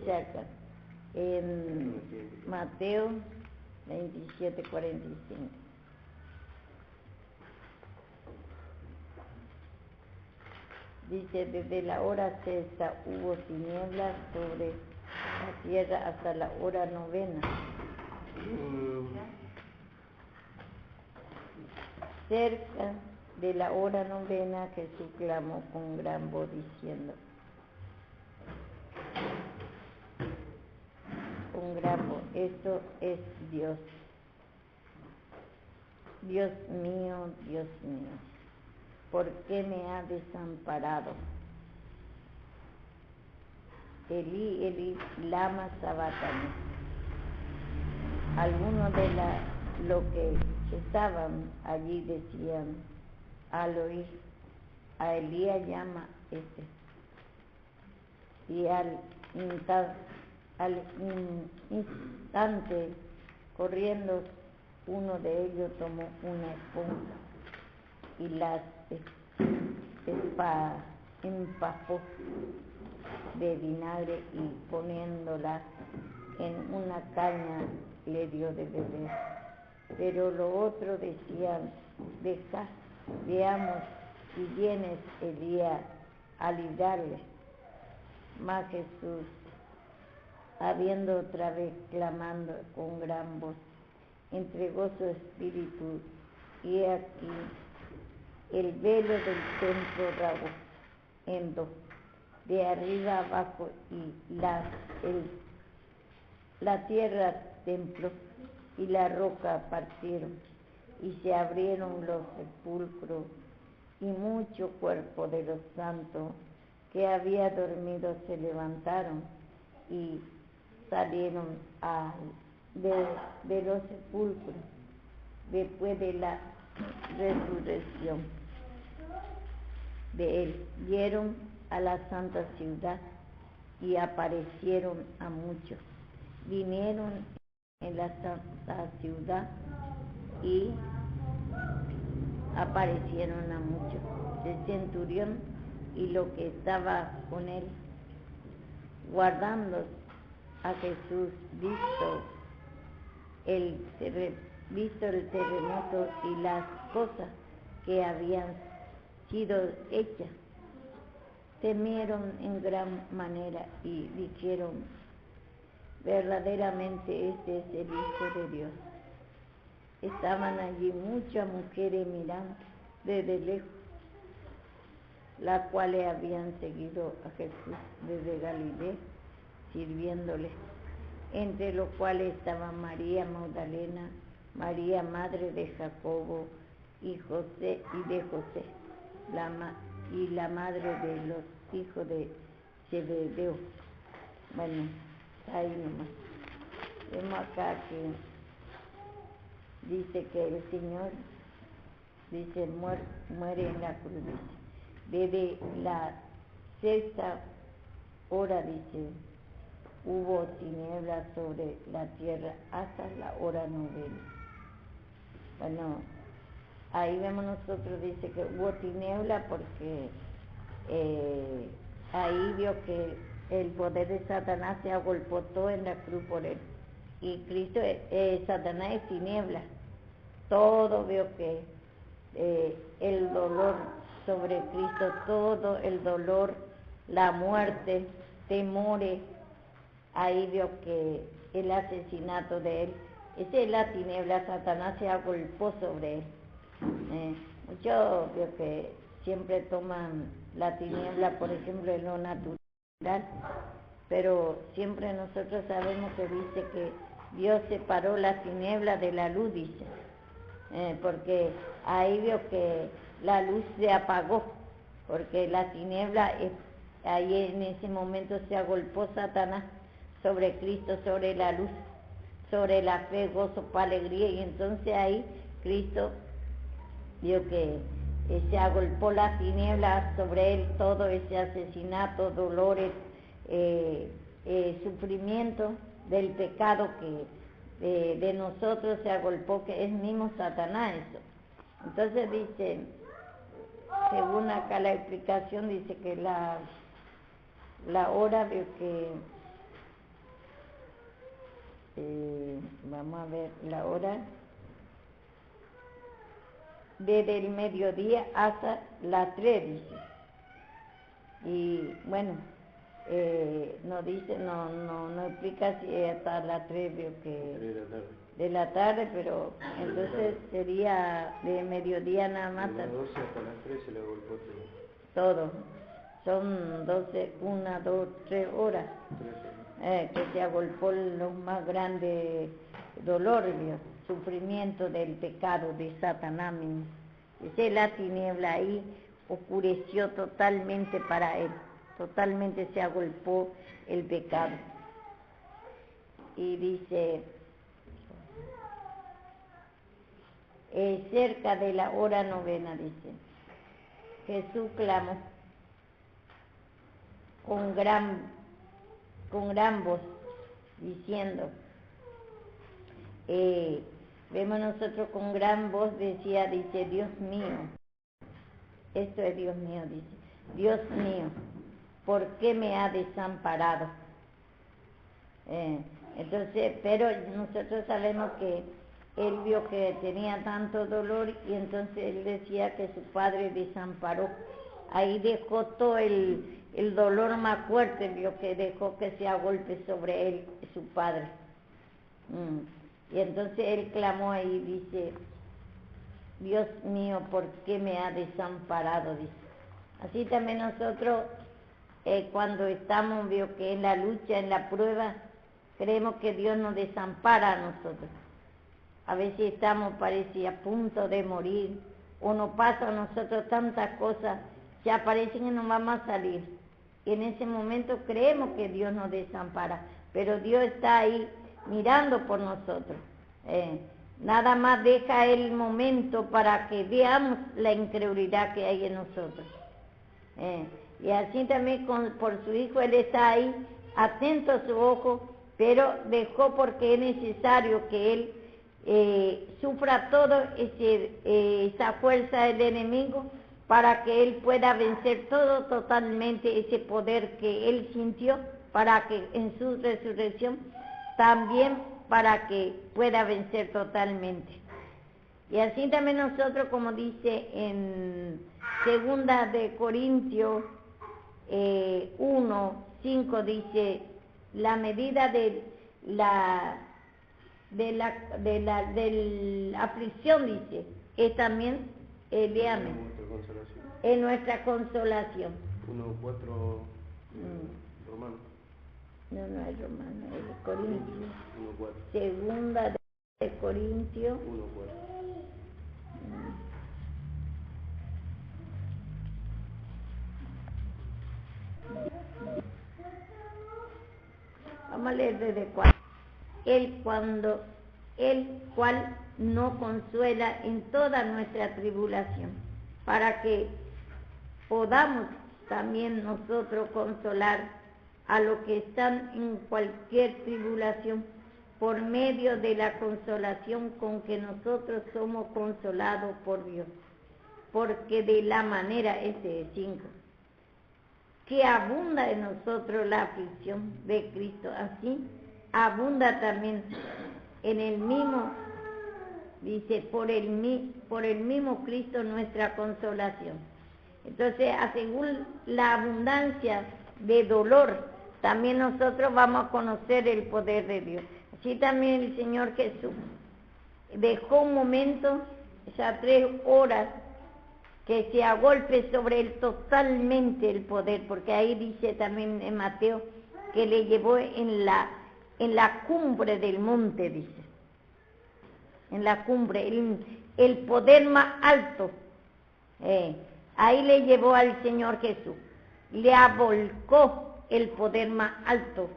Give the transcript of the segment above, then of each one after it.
dice acá, en Mateo 27:45. Dice, desde la hora sexta hubo tinieblas sobre la tierra hasta la hora novena. Cerca de la hora novena Jesús clamó con gran voz diciendo, con gran voz, esto es Dios. Dios mío, ¿por qué me ha desamparado? Elí, Elí, lama sabactani. Algunos de los que estaban allí decían, al oír, a Elías llama y al instante corriendo uno de ellos tomó una esponja y las empapó de vinagre y poniéndola en una caña le dio de beber. Pero los otros decían, deja, veamos si vienes Elías a librarle. Mas Jesús, habiendo otra vez clamando con gran voz, entregó su espíritu, y he aquí el velo del templo rasgó en dos, de arriba abajo, y la tierra tembló y la roca partieron, y se abrieron los sepulcros, y mucho cuerpo de los santos que había dormido se levantaron y salieron de los sepulcros después de la resurrección de él. Vieron a la santa ciudad y aparecieron a muchos. Vinieron en la santa ciudad y aparecieron a muchos. El centurión y lo que estaba con él, guardando a Jesús, visto el terremoto y las cosas que habían sido hechas, temieron en gran manera y dijeron, verdaderamente este es el Hijo de Dios. Estaban allí muchas mujeres mirando desde lejos, las cuales habían seguido a Jesús desde Galilea, sirviéndole, entre los cuales estaban María Magdalena, María madre de Jacobo y de José, y la madre de los hijos de Zebedeo. Bueno, ahí nomás. Vemos acá que dice que el Señor, dice, muere en la cruz, dice. Desde la sexta hora, dice, hubo tinieblas sobre la tierra hasta la hora novena. Bueno, ahí vemos nosotros, dice que hubo tiniebla porque ahí vio que el poder de Satanás se agolpó todo en la cruz por él. Y Cristo, Satanás es tiniebla. Todo vio que el dolor sobre Cristo, todo el dolor, la muerte, temores, ahí vio que el asesinato de él, esa es la tiniebla, Satanás se agolpó sobre él. Muchos veo que siempre toman la tiniebla, por ejemplo, en lo natural, pero siempre nosotros sabemos que dice que Dios separó la tiniebla de la luz, dice, porque ahí vio que la luz se apagó, porque la tiniebla, ahí en ese momento se agolpó Satanás sobre Cristo, sobre la luz, sobre la fe, gozo, alegría, y entonces ahí Cristo vio que se agolpó la tiniebla sobre él, todo ese asesinato, dolores, sufrimiento del pecado que de nosotros se agolpó, que es mismo Satanás eso. Entonces dice, según acá la explicación, dice que la hora vio que vamos a ver la hora, desde el mediodía hasta las 3, dice. Y bueno, no dice, no explica si es hasta las 3, veo que de la tarde, pero entonces sería de mediodía nada más. De las 12 hasta las 3 se le golpeó todo. Son 12, 1, 2, 3 horas. Que se agolpó los más grandes dolores, sufrimiento del pecado de Satanás mismo. Dice, la tiniebla ahí oscureció totalmente para él, totalmente se agolpó el pecado. Y dice, cerca de la hora 9, dice, Jesús clamó con gran voz, diciendo, vemos nosotros con gran voz, dice, Dios mío, esto es Dios mío, dice, Dios mío, ¿por qué me ha desamparado? Entonces, pero nosotros sabemos que él vio que tenía tanto dolor y entonces él decía que su padre desamparó. Ahí dejó todo el dolor más fuerte, vio que dejó que se agolpe sobre él su padre. Y entonces él clamó ahí, dice, Dios mío, ¿por qué me ha desamparado? Dice. Así también nosotros, cuando estamos, vio que en la lucha, en la prueba, creemos que Dios nos desampara a nosotros. A veces estamos, parece, a punto de morir, o nos pasa a nosotros tantas cosas, ya parece que nos vamos a salir. Y en ese momento creemos que Dios nos desampara, pero Dios está ahí mirando por nosotros. Nada más deja el momento para que veamos la incredulidad que hay en nosotros. Y así también por su Hijo, Él está ahí, atento a su ojo, pero dejó porque es necesario que Él sufra todo esa fuerza del enemigo para que Él pueda vencer todo totalmente ese poder que Él sintió, para que en su resurrección también para que pueda vencer totalmente. Y así también nosotros, como dice en 2 de Corintios 1:5, dice, la medida de la aflicción, dice, es también, léame, es nuestra consolación. 1:4 Romano. No es Romano, es Corintio. 1:4. 2 de Corintios 1:4. Vamos a leer desde 4. El cual nos consuela en toda nuestra tribulación, para que podamos también nosotros consolar a los que están en cualquier tribulación, por medio de la consolación con que nosotros somos consolados por Dios. Porque de la manera, 5, que abunda en nosotros la aflicción de Cristo, así abunda también en el mismo, dice, por el mismo Cristo nuestra consolación. Entonces, según la abundancia de dolor, también nosotros vamos a conocer el poder de Dios. Así también el Señor Jesús dejó un momento, esas 3 horas, que se agolpe sobre él totalmente el poder, porque ahí dice también en Mateo que le llevó en la cumbre del monte, dice, en la cumbre, el poder más alto, ahí le llevó al Señor Jesús, le abolcó el poder más alto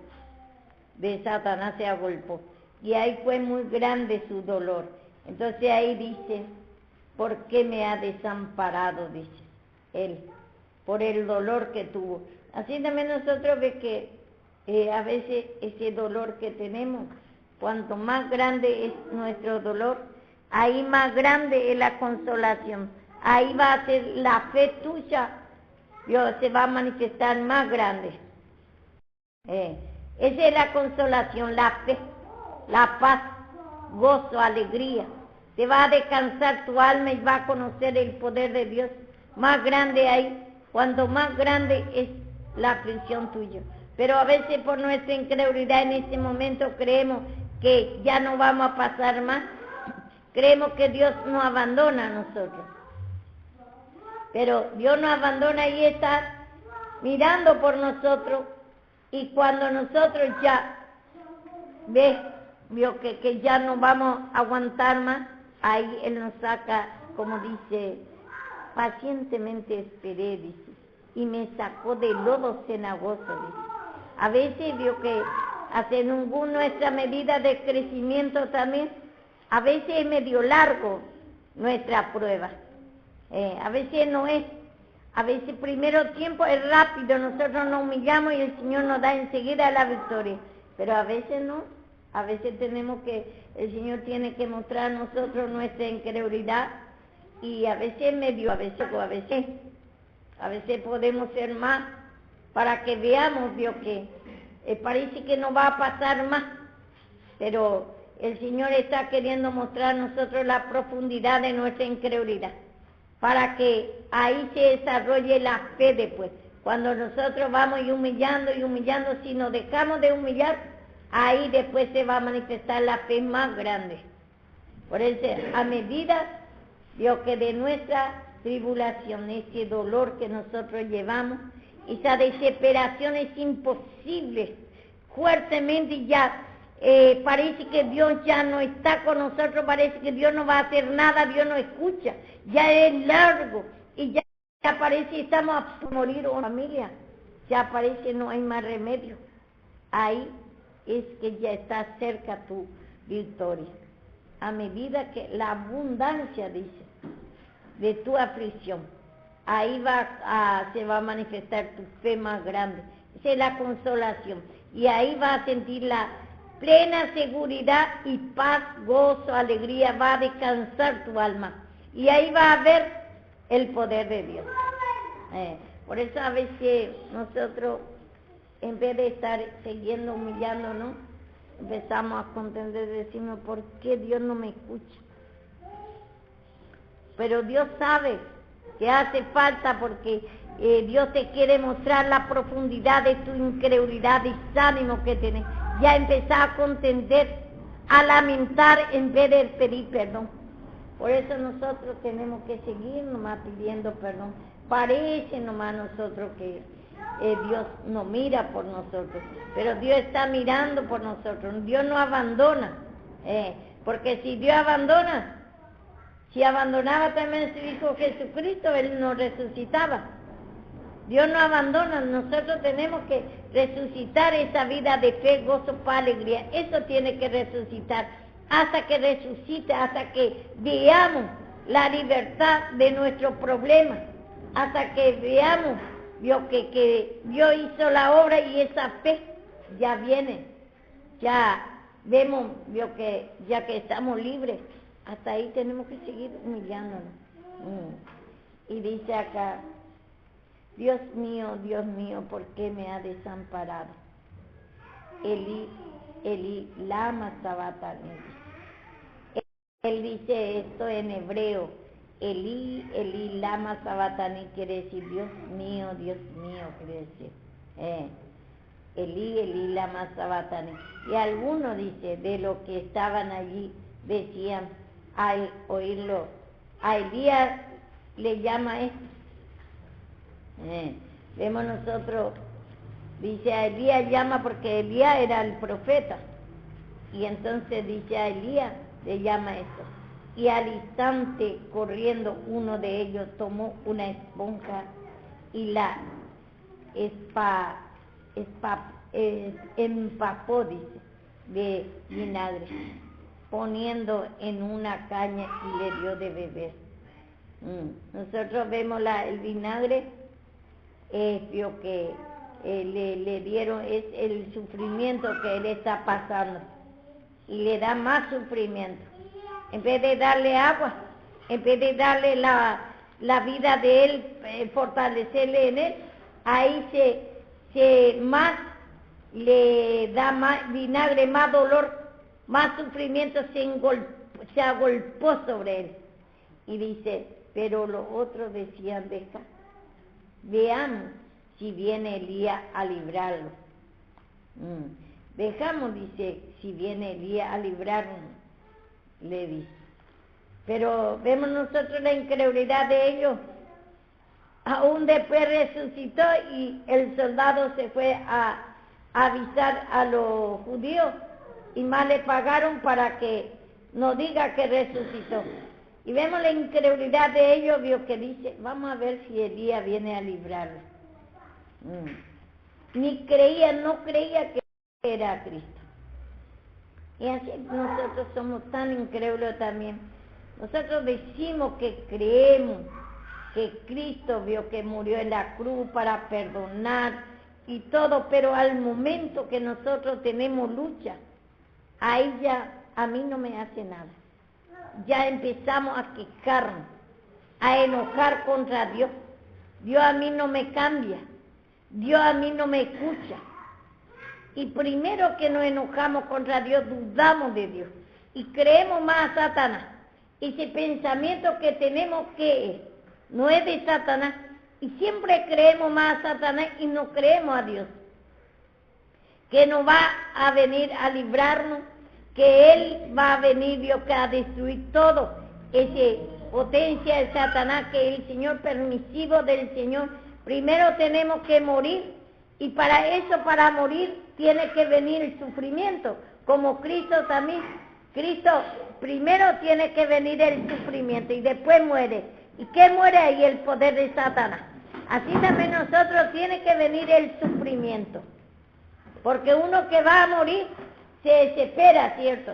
de Satanás, se agolpó, y ahí fue muy grande su dolor. Entonces ahí dice, ¿por qué me ha desamparado? Dice él, por el dolor que tuvo. Así también nosotros ve que a veces ese dolor que tenemos, cuanto más grande es nuestro dolor, ahí más grande es la consolación. Ahí va a ser la fe tuya, Dios se va a manifestar más grande. Esa es la consolación, la fe, la paz, gozo, alegría. Te va a descansar tu alma y va a conocer el poder de Dios. Más grande hay, cuanto más grande es la aflicción tuya. Pero a veces por nuestra incredulidad en ese momento creemos que ya no vamos a pasar más. Creemos que Dios nos abandona a nosotros. Pero Dios nos abandona y está mirando por nosotros. Y cuando nosotros ya vio que ya no vamos a aguantar más, ahí Él nos saca, como dice, pacientemente esperé, dice, y me sacó del lodo cenagoso, dice. A veces vio que según nuestra medida de crecimiento también, a veces es medio largo nuestra prueba. A veces no es. A veces primero tiempo es rápido, nosotros nos humillamos y el Señor nos da enseguida la victoria. Pero a veces no. A veces el Señor tiene que mostrar a nosotros nuestra incredulidad. Y a veces medio, a veces podemos ser más para que veamos, Dios, que parece que no va a pasar más. Pero el Señor está queriendo mostrar a nosotros la profundidad de nuestra incredulidad, para que ahí se desarrolle la fe después. Cuando nosotros vamos y humillando, si nos dejamos de humillar, ahí después se va a manifestar la fe más grande. Por eso, a medida, Dios, que de nuestra tribulación, ese dolor que nosotros llevamos, esa desesperación es imposible, fuertemente ya, parece que Dios ya no está con nosotros, parece que Dios no va a hacer nada, Dios no escucha, ya es largo, y ya parece estamos a morir, oh familia, ya parece no hay más remedio. Ahí es que ya está cerca tu victoria. A medida que la abundancia, dice, de tu aflicción, ahí se va a manifestar tu fe más grande. Esa es la consolación. Y ahí va a sentir la plena seguridad y paz, gozo, alegría, va a descansar tu alma. Y ahí va a ver el poder de Dios. Por eso a veces nosotros, en vez de estar siguiendo humillándonos, empezamos a contender, decimos, ¿por qué Dios no me escucha? Pero Dios sabe que hace falta, porque Dios te quiere mostrar la profundidad de tu incredulidad y desánimo que tienes. Ya empezar a contender, a lamentar en vez de pedir perdón. Por eso nosotros tenemos que seguir nomás pidiendo perdón. Parece nomás nosotros que Dios no mira por nosotros, pero Dios está mirando por nosotros. Dios no abandona, porque si Dios abandona, si abandonaba también a su Hijo Jesucristo, Él nos resucitaba. Dios no abandona, nosotros tenemos que resucitar esa vida de fe, gozo, paz, alegría. Eso tiene que resucitar, hasta que resucite, hasta que veamos la libertad de nuestros problemas, hasta que veamos Dios que Dios hizo la obra y esa fe ya viene, ya vemos Dios que ya que estamos libres, hasta ahí tenemos que seguir humillándonos. Y dice acá, Dios mío, ¿por qué me ha desamparado? Elí, Elí, lama sabachthani. Él dice esto en hebreo, Elí, Elí, lama sabachthani, quiere decir Dios mío, quiere decir. Elí, Elí, lama sabachthani. Y algunos, dice, de los que estaban allí, decían, al oírlo, a Elías le llama esto. Vemos nosotros, dice, a Elías llama porque Elías era el profeta. Y entonces dice, a Elías le llama esto. Y al instante, corriendo, uno de ellos tomó una esponja y la empapó, dice, de vinagre, poniendo en una caña y le dio de beber. Nosotros vemos el vinagre, es lo que le dieron, es el sufrimiento que él está pasando, y le da más sufrimiento. En vez de darle agua, en vez de darle la vida de él, fortalecerle en él, ahí se más le da más vinagre, más dolor, más sufrimiento se agolpó sobre él. Y dice, pero los otros decían, veamos si viene Elías a librarlo. Dejamos, dice, si viene Elías a librarnos, le dice. Pero vemos nosotros la incredulidad de ellos. Aún después resucitó y el soldado se fue a avisar a los judíos y más le pagaron para que no diga que resucitó. Y vemos la incredulidad de ellos, vio que dice, vamos a ver si Elías viene a librarlo. No creía que era Cristo. Y así nosotros somos tan incrédulos también. Nosotros decimos que creemos que Cristo vio que murió en la cruz para perdonar y todo, pero al momento que nosotros tenemos lucha, ahí ya a mí no me hace nada. Ya empezamos a quejarnos, a enojar contra Dios. Dios a mí no me cambia, Dios a mí no me escucha. Y primero que nos enojamos contra Dios, dudamos de Dios y creemos más a Satanás. Ese pensamiento que tenemos que no es de Satanás, y siempre creemos más a Satanás y no creemos a Dios, que nos va a venir a librarnos, que Él va a venir, Dios, que a destruir todo, esa potencia de Satanás, que es el Señor permisivo del Señor. Primero tenemos que morir, y para eso, para morir, tiene que venir el sufrimiento, como Cristo también. Cristo primero tiene que venir el sufrimiento y después muere. ¿Y qué muere ahí? El poder de Satanás. Así también nosotros tiene que venir el sufrimiento. Porque uno que va a morir se desespera, ¿cierto?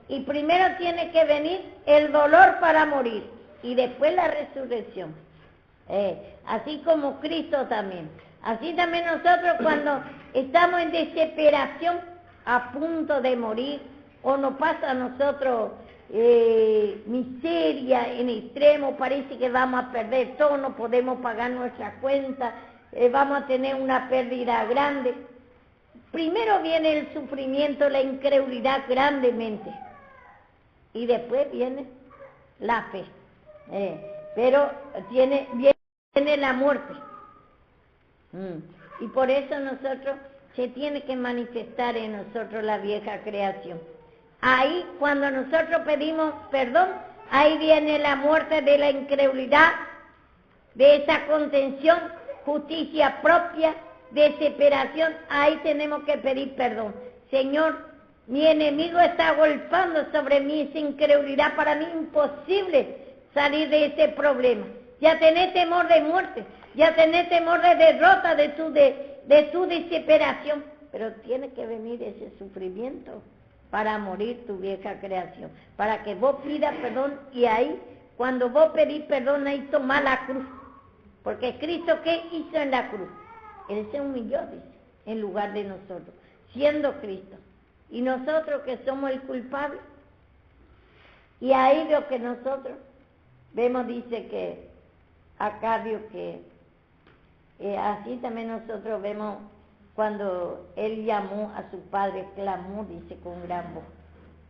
Y primero tiene que venir el dolor para morir y después la resurrección. Así como Cristo también. Así también nosotros cuando estamos en desesperación, a punto de morir, o nos pasa a nosotros miseria en extremo, parece que vamos a perder todo, no podemos pagar nuestra cuenta, vamos a tener una pérdida grande. Primero viene el sufrimiento, la incredulidad grandemente, y después viene la fe, pero viene la muerte. Y por eso nosotros se tiene que manifestar en nosotros la vieja creación. Ahí, cuando nosotros pedimos perdón, ahí viene la muerte de la incredulidad, de esa contención, justicia propia, desesperación. Ahí tenemos que pedir perdón. Señor, mi enemigo está golpeando sobre mí esa incredulidad. Para mí es imposible salir de ese problema. Ya tenés temor de muerte, ya tenés temor de derrota, de tu desesperación. Pero tiene que venir ese sufrimiento para morir tu vieja creación, para que vos pidas perdón, y ahí, cuando vos pedís perdón, ahí tomás la cruz, porque Cristo, ¿qué hizo en la cruz? Él se humilló, dice, en lugar de nosotros, siendo Cristo, y nosotros que somos el culpable, y ahí lo que nosotros vemos, dice que, acá vio que, así también nosotros vemos, cuando él llamó a su padre, clamó, dice, con gran voz,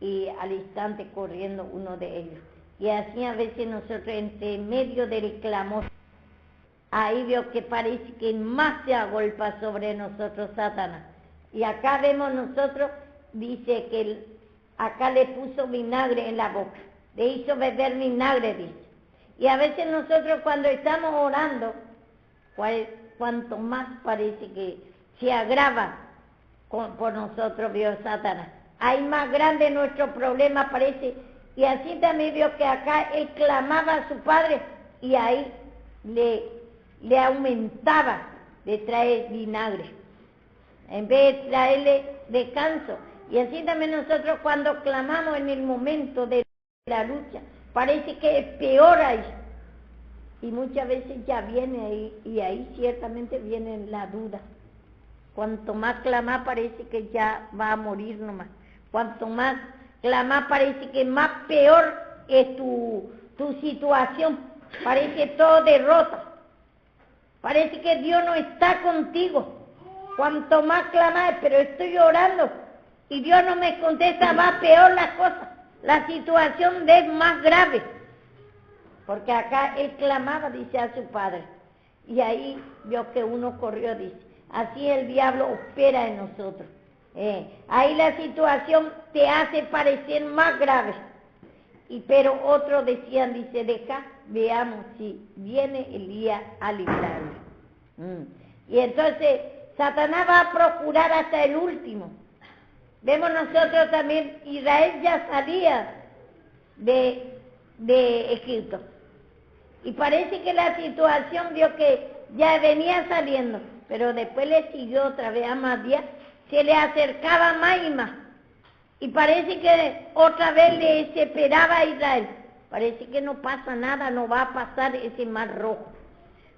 y al instante corriendo uno de ellos. Y así a veces nosotros, entre medio del clamor, ahí veo que parece que más se agolpa sobre nosotros Satanás. Y acá vemos nosotros, dice que acá le puso vinagre en la boca, le hizo beber vinagre, dice. Y a veces nosotros cuando estamos orando, cuanto más parece que se agrava por nosotros, vio Satanás. Hay más grande nuestro problema, parece. Y así también vio que acá él clamaba a su padre y ahí le aumentaba de traer vinagre, en vez de traerle descanso. Y así también nosotros cuando clamamos en el momento de la lucha, parece que es peor ahí. Y muchas veces ya viene ahí, y ahí ciertamente viene la duda. Cuanto más clamar parece que ya va a morir nomás. Cuanto más clamar parece que más peor es tu situación. Parece todo derrota. Parece que Dios no está contigo. Cuanto más clamar, pero estoy orando. y Dios no me contesta, va peor la cosa, la situación es más grave. Porque acá él clamaba, dice, a su padre, y ahí vio que uno corrió, dice, así el diablo opera en nosotros. Ahí la situación te hace parecer más grave. Pero otros decían, dice, deja, veamos si viene Elías a librarle. Y entonces Satanás va a procurar hasta el último. Vemos nosotros también, Israel ya salía de Egipto. Y parece que la situación vio que ya venía saliendo, pero después le siguió otra vez a Amasías, se le acercaba más y más. Y parece que otra vez le desesperaba a Israel. Parece que no pasa nada, no va a pasar ese mar rojo.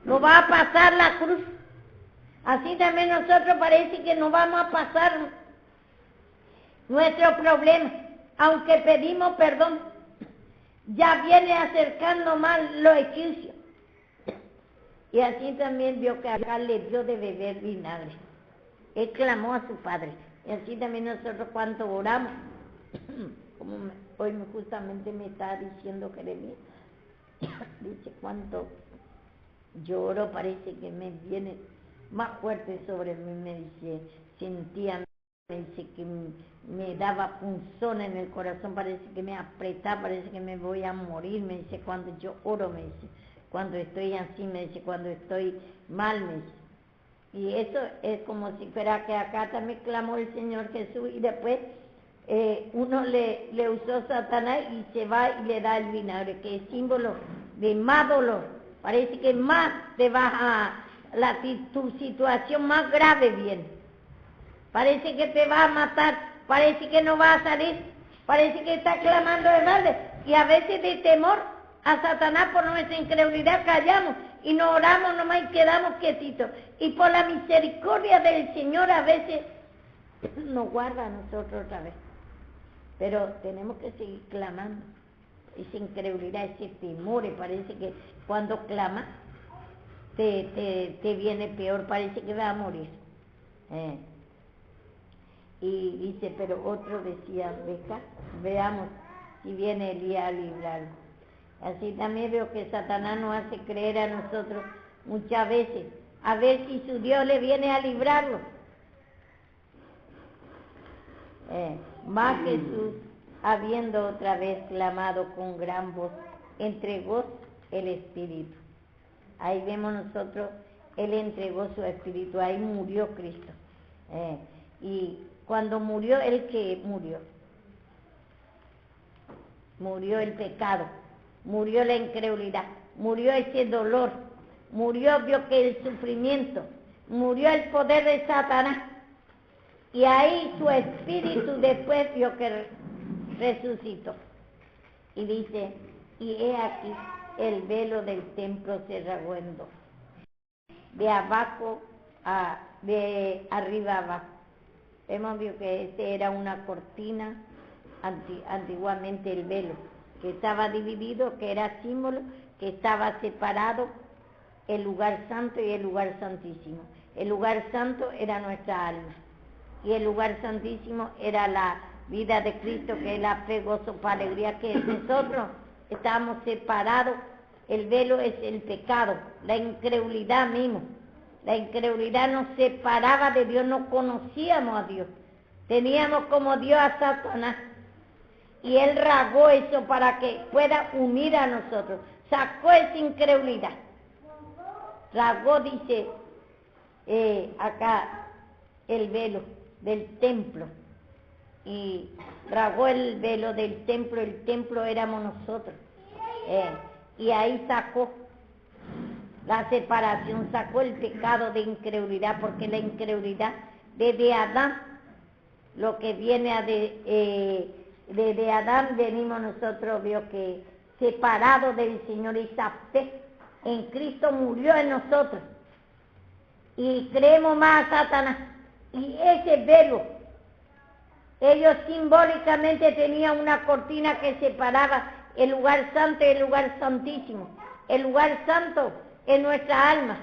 No va a pasar la cruz. Así también nosotros parece que no vamos a pasar nuestro problema. Aunque pedimos perdón, ya viene acercando más los egipcios. Y así también vio que acá le dio de beber vinagre. Él clamó a su padre. Y así también nosotros cuando oramos, como hoy justamente me está diciendo Jeremías, dice cuánto lloro, parece que me viene más fuerte sobre mí, me dice, sentía, me dice que me daba punzón en el corazón, parece que me apretaba, parece que me voy a morir, me dice, cuando yo oro, me dice, cuando estoy así, me dice, cuando estoy mal, me dice. Y eso es como si fuera que acá también clamó el Señor Jesús y después uno le usó Satanás y se va y le da el vinagre, que es símbolo de más dolor. Parece que más te vas a tu situación más grave viene. Parece que te va a matar, parece que no va a salir, parece que está clamando de madre. Y a veces de temor a Satanás por nuestra incredulidad callamos y no oramos nomás y quedamos quietitos. Y por la misericordia del Señor a veces nos guarda a nosotros otra vez. Pero tenemos que seguir clamando. Esa incredulidad, ese temor, parece que cuando clamas te viene peor, parece que va a morir. Y dice, pero otro decía, veamos si viene Elías a librarlo. Así también veo que Satanás nos hace creer a nosotros muchas veces, a ver si su Dios le viene a librarlo. Mas Jesús, habiendo otra vez clamado con gran voz, entregó el Espíritu. Ahí vemos nosotros, Él entregó su Espíritu, ahí murió Cristo. Y cuando murió, ¿el que murió? Murió el pecado, murió la incredulidad, murió ese dolor, murió, vio que el sufrimiento, murió el poder de Satanás. Y ahí su espíritu después vio que resucitó. Y dice, y he aquí, el velo del templo se rasgó en dos, de abajo de arriba abajo. Hemos visto que este era una cortina, antiguamente el velo, que estaba dividido, que era símbolo, que estaba separado el lugar santo y el lugar santísimo. El lugar santo era nuestra alma, y el lugar santísimo era la vida de Cristo, que es la fe, gozo, alegría, que nosotros estábamos separados. El velo es el pecado, la incredulidad mismo. La incredulidad nos separaba de Dios, no conocíamos a Dios. Teníamos como Dios a Satanás. Y Él rasgó eso para que pueda unir a nosotros. Sacó esa incredulidad. Rasgó, dice acá, el velo del templo. Y rasgó el velo del templo. El templo éramos nosotros. Y ahí sacó la separación, sacó el pecado de incredulidad, porque la incredulidad desde Adán, lo que viene desde Adán venimos nosotros, vio que separado del Señor, esa fe en Cristo murió en nosotros y creemos más a Satanás. Y ese velo, ellos simbólicamente tenían una cortina que separaba el lugar santo y el lugar santísimo. El lugar santo en nuestra alma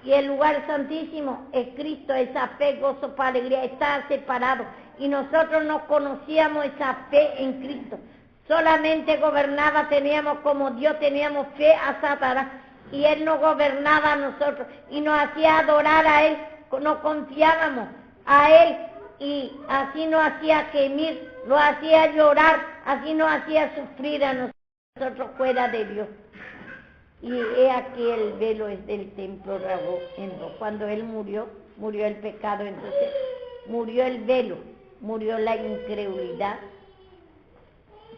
y el lugar santísimo es Cristo, esa fe, gozo, paz, alegría, está separado. Y nosotros no conocíamos esa fe en Cristo. Solamente gobernaba, teníamos como Dios, teníamos fe a Satanás. Y Él nos gobernaba a nosotros y nos hacía adorar a Él, nos confiábamos a Él y así nos hacía gemir, nos hacía llorar, así nos hacía sufrir a nosotros fuera de Dios. Y he aquí el velo es del templo rasgó en dos. Cuando Él murió, murió el pecado, entonces murió el velo, murió la incredulidad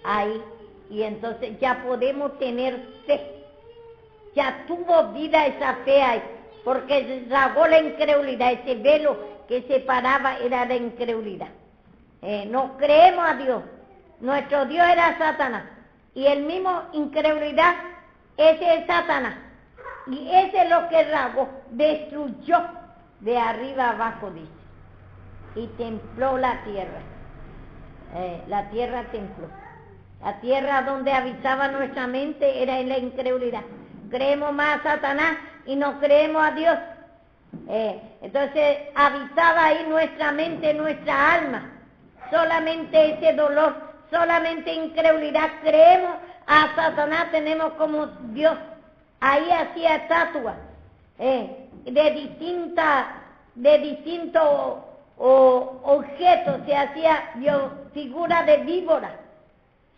ahí, y entonces ya podemos tener fe. Ya tuvo vida esa fe ahí, porque rasgó la incredulidad, ese velo que separaba era la incredulidad. No creemos a Dios, nuestro Dios era Satanás, y el mismo incredulidad, ese es Satanás, y ese es lo que rasgó, destruyó de arriba abajo, dice, y templó la tierra. La tierra templó. La tierra donde habitaba nuestra mente era en la incredulidad. Creemos más a Satanás y no creemos a Dios. Entonces habitaba ahí nuestra mente, nuestra alma. Solamente ese dolor, solamente incredulidad. Creemos a Satanás, tenemos como Dios. Ahí hacía estatuas de distintos objetos. Se hacía figura de víbora,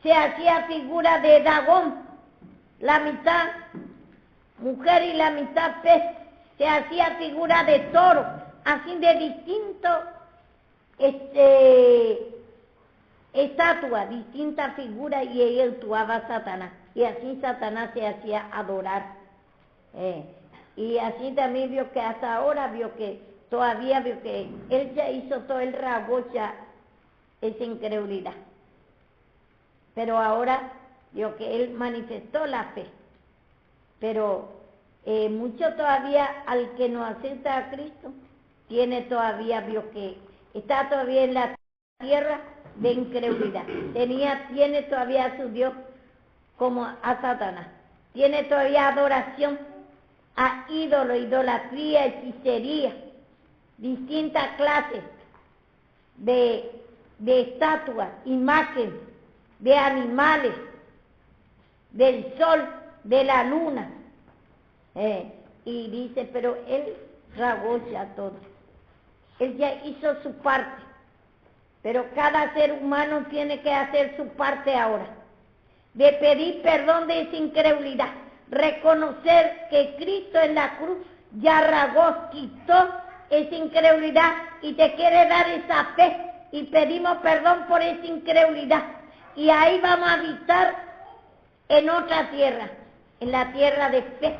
se hacía figura de dragón, la mitad mujer y la mitad pez, se hacía figura de toro, así de distintos estatuas, distintas figuras, y ella actuaba a Satanás, y así Satanás se hacía adorar. Y así también vio que hasta ahora vio que todavía vio que él ya hizo todo el rasgó ya esa incredulidad. Pero ahora vio que él manifestó la fe. Pero mucho todavía al que no acepta a Cristo, tiene todavía, vio que está todavía en la tierra de incredulidad. Tiene todavía a su Dios como a Satanás. Tiene todavía adoración a ídolo, idolatría, hechicería, distintas clases de estatuas, imágenes, de animales, del sol, de la luna. Y dice, pero él rasgó ya todo. Él ya hizo su parte. Pero cada ser humano tiene que hacer su parte ahora. De pedir perdón de esa incredulidad. Reconocer que Cristo en la cruz ya rasgó, quitó esa incredulidad y te quiere dar esa fe. Y pedimos perdón por esa incredulidad. Y ahí vamos a habitar en otra tierra, en la tierra de fe,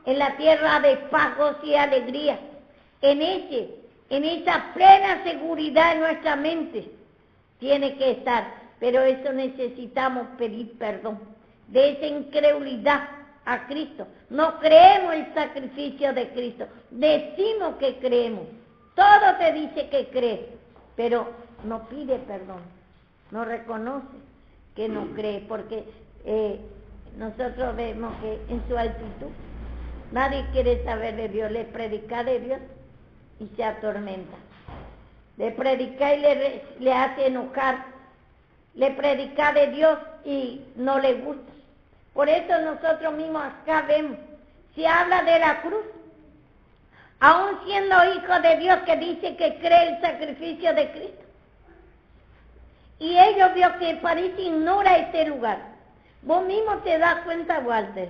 en la tierra de paz, gozo y alegría, en esa plena seguridad en nuestra mente tiene que estar, pero eso necesitamos pedir perdón de esa incredulidad a Cristo. No creemos el sacrificio de Cristo, decimos que creemos, todo te dice que crees, pero no pide perdón, no reconoce que no cree, porque nosotros vemos que en su altitud nadie quiere saber de Dios, le predica de Dios y se atormenta, le predica y le hace enojar, le predica de Dios y no le gusta. Por eso nosotros mismos acá vemos, se habla de la cruz, aún siendo hijo de Dios que dice que cree el sacrificio de Cristo. Y ellos vio que parece ignora este lugar. Vos mismo te das cuenta, Walter.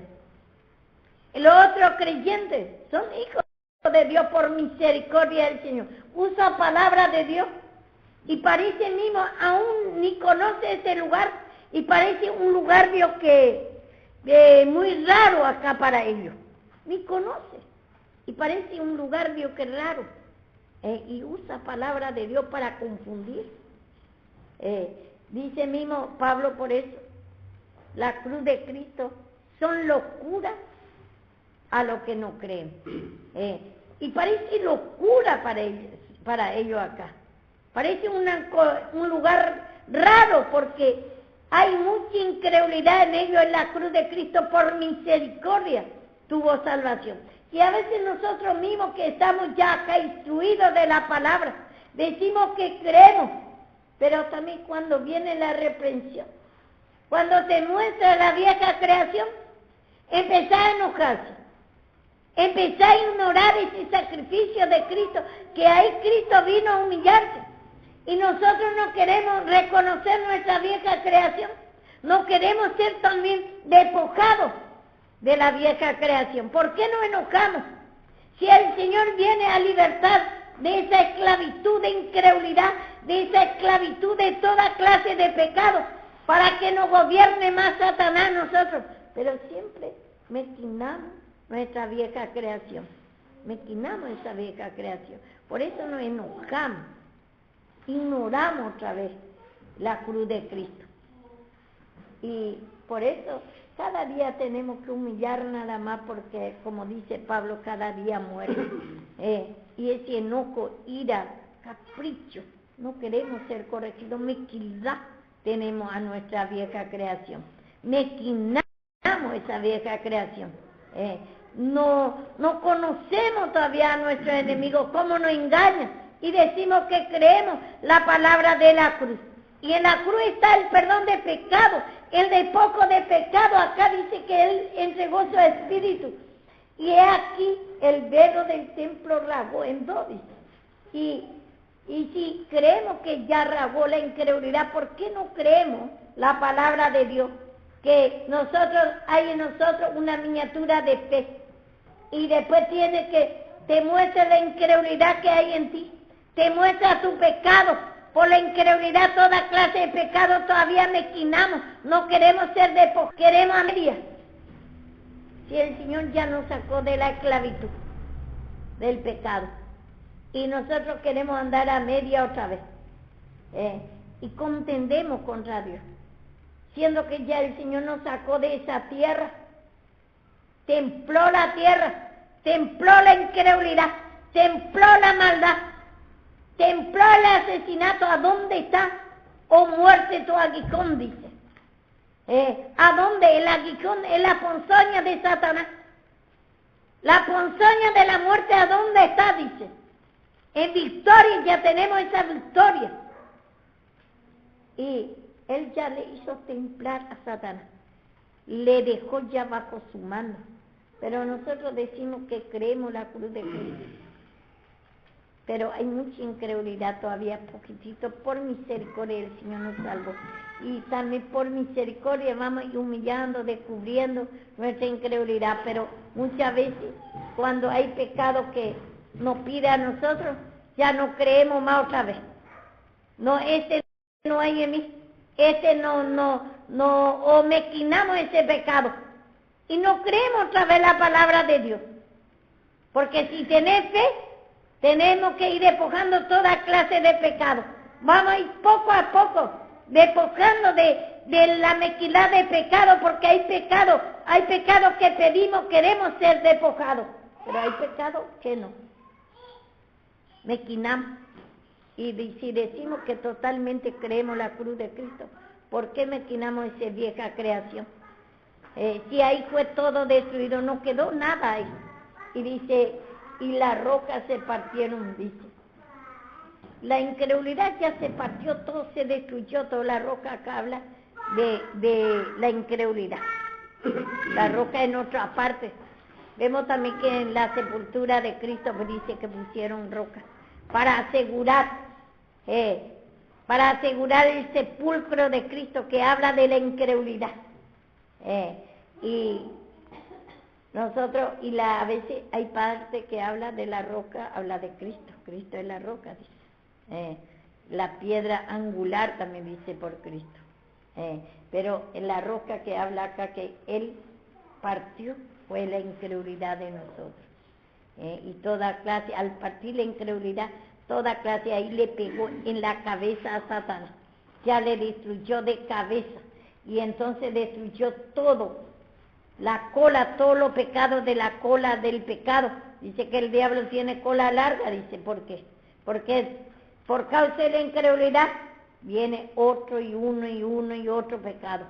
Los otros creyentes son hijos de Dios por misericordia del Señor. Usa palabra de Dios y parece mismo aún ni conoce ese lugar y parece un lugar vio que muy raro acá para ellos. Ni conoce y parece un lugar vio que raro y usa palabra de Dios para confundir. Dice mismo Pablo por eso, la cruz de Cristo son locura a los que no creen. Y parece locura para ellos acá. Parece un lugar raro porque hay mucha incredulidad en ellos. En la cruz de Cristo por misericordia tuvo salvación. Y a veces nosotros mismos que estamos ya acá instruidos de la palabra, decimos que creemos, pero también cuando viene la reprensión, cuando te muestra la vieja creación, empezás a enojarse, empezás a ignorar ese sacrificio de Cristo, que ahí Cristo vino a humillarse. Y nosotros no queremos reconocer nuestra vieja creación, no queremos ser también despojados de la vieja creación. ¿Por qué nos enojamos? Si el Señor viene a libertar de esa esclavitud de incredulidad, de esa esclavitud de toda clase de pecado, para que no gobierne más Satanás nosotros. Pero siempre mezquinamos nuestra vieja creación, mezquinamos esa vieja creación. Por eso nos enojamos, ignoramos otra vez la cruz de Cristo. Y por eso cada día tenemos que humillar nada más, porque como dice Pablo, cada día muere. Y ese enojo, ira, capricho, no queremos ser corregidos, mezquindad tenemos a nuestra vieja creación. Mezquinamos esa vieja creación. No conocemos todavía a nuestros enemigos, cómo nos engañan, y decimos que creemos la palabra de la cruz. Y en la cruz está el perdón de pecado, el despojo de pecado. Acá dice que Él entregó su espíritu. Y he aquí el velo del templo rasgó en dos. Y si creemos que ya rasgó la incredulidad, ¿por qué no creemos la palabra de Dios? Que hay en nosotros una miniatura de fe. Y después tiene que te muestra la incredulidad que hay en ti. Te muestra tu pecado. Por la incredulidad, toda clase de pecado todavía mezquinamos. No queremos ser despojados, queremos a media. Si el Señor ya nos sacó de la esclavitud, del pecado, y nosotros queremos andar a media otra vez, y contendemos contra Dios, siendo que ya el Señor nos sacó de esa tierra, templó la tierra, templó la incredulidad, templó la maldad, templó el asesinato. ¿A dónde está, oh muerte, tu aguijón? Dice. ¿A dónde? El aguijón es la ponzoña de Satanás. La ponzoña de la muerte, ¿a dónde está? Dice. En victoria, ya tenemos esa victoria. Y Él ya le hizo templar a Satanás. Le dejó ya bajo su mano. Pero nosotros decimos que creemos la cruz de Cristo. Pero hay mucha incredulidad todavía, poquitito. Por misericordia el Señor nos salvó. Y también por misericordia vamos humillando, descubriendo nuestra incredulidad. Pero muchas veces cuando hay pecado que nos pide a nosotros, ya no creemos más otra vez. No, no hay en mí. O mezquinamos ese pecado. Y no creemos otra vez la palabra de Dios. Porque si tenés fe, tenemos que ir despojando toda clase de pecado. Vamos a ir poco a poco despojando de la mezquindad de pecado, porque hay pecados que pedimos, queremos ser despojados, pero hay pecados que no. Mezquinamos. Y si decimos que totalmente creemos la cruz de Cristo, ¿por qué mezquinamos esa vieja creación? Si ahí fue todo destruido, no quedó nada ahí. Y dice, y las rocas se partieron, dice. La incredulidad ya se partió, todo se destruyó, toda la roca acá habla de la incredulidad. La roca en otra parte. Vemos también que en la sepultura de Cristo dice que pusieron roca para asegurar el sepulcro de Cristo, que habla de la incredulidad. Y nosotros, a veces hay parte que habla de la roca, habla de Cristo. Cristo es la roca, dice. La piedra angular también dice por Cristo. Pero en la roca que habla acá que Él partió fue la incredulidad de nosotros. Y toda clase, al partir la incredulidad, toda clase ahí le pegó en la cabeza a Satanás. Ya le destruyó de cabeza. Y entonces destruyó todo. La cola, todos los pecados de la cola del pecado. Dice que el diablo tiene cola larga, dice, ¿por qué? Porque por causa de la incredulidad viene otro y uno y uno y otro pecado.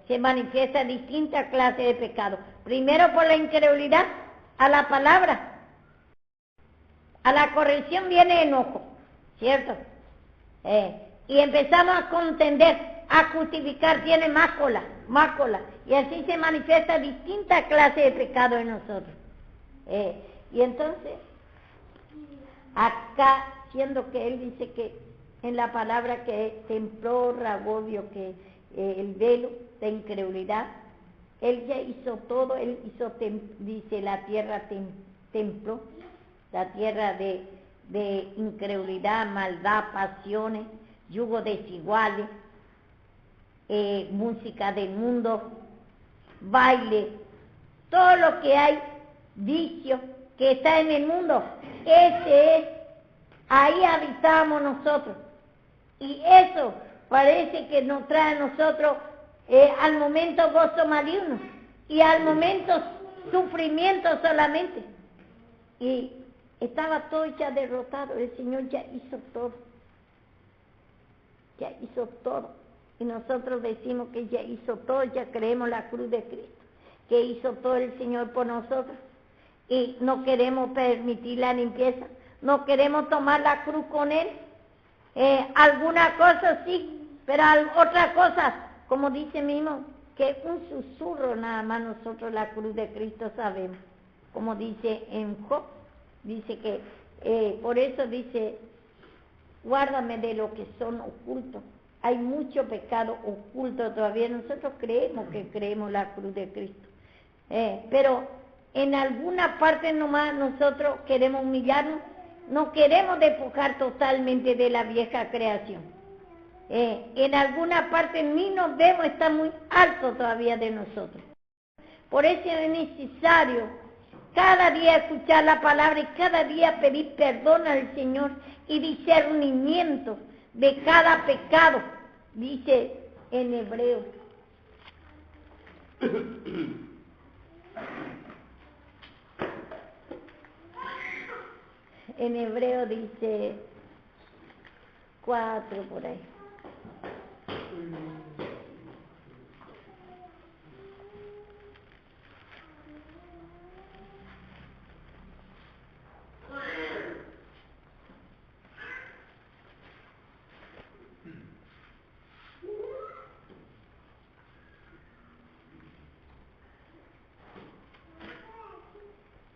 Se manifiesta distintas clases de pecado. Primero por la incredulidad, a la palabra. A la corrección viene enojo, ¿cierto? Y empezamos a contender, a justificar, tiene más cola. Y así se manifiesta distintas clases de pecado en nosotros. Y entonces, acá, siendo que él dice que en la palabra que templó, Rabobio, que el velo de incredulidad, él ya hizo todo, él hizo, dice, la tierra templó, la tierra de incredulidad, maldad, pasiones, yugo desiguales, música del mundo, baile, todo lo que hay, vicio que está en el mundo, ese es, ahí habitamos nosotros. Y eso parece que nos trae a nosotros al momento gozo maligno y al momento sufrimiento solamente. Y estaba todo ya derrotado, el Señor ya hizo todo. Ya hizo todo. Y nosotros decimos que ya hizo todo, ya creemos la cruz de Cristo, que hizo todo el Señor por nosotros. Y no queremos permitir la limpieza, no queremos tomar la cruz con Él. Alguna cosa sí, pero otra cosa, como dice mismo, que un susurro nada más nosotros la cruz de Cristo sabemos. Como dice en Job, dice que, por eso dice, guárdame de lo que son ocultos. Hay mucho pecado oculto todavía. Nosotros creemos la cruz de Cristo. Pero en alguna parte nomás nosotros queremos humillarnos, no queremos despojar totalmente de la vieja creación. En alguna parte ni nos vemos, está muy alto todavía de nosotros. Por eso es necesario cada día escuchar la palabra y cada día pedir perdón al Señor y discernimiento de cada pecado, dice en Hebreo. En Hebreo dice 4 por ahí.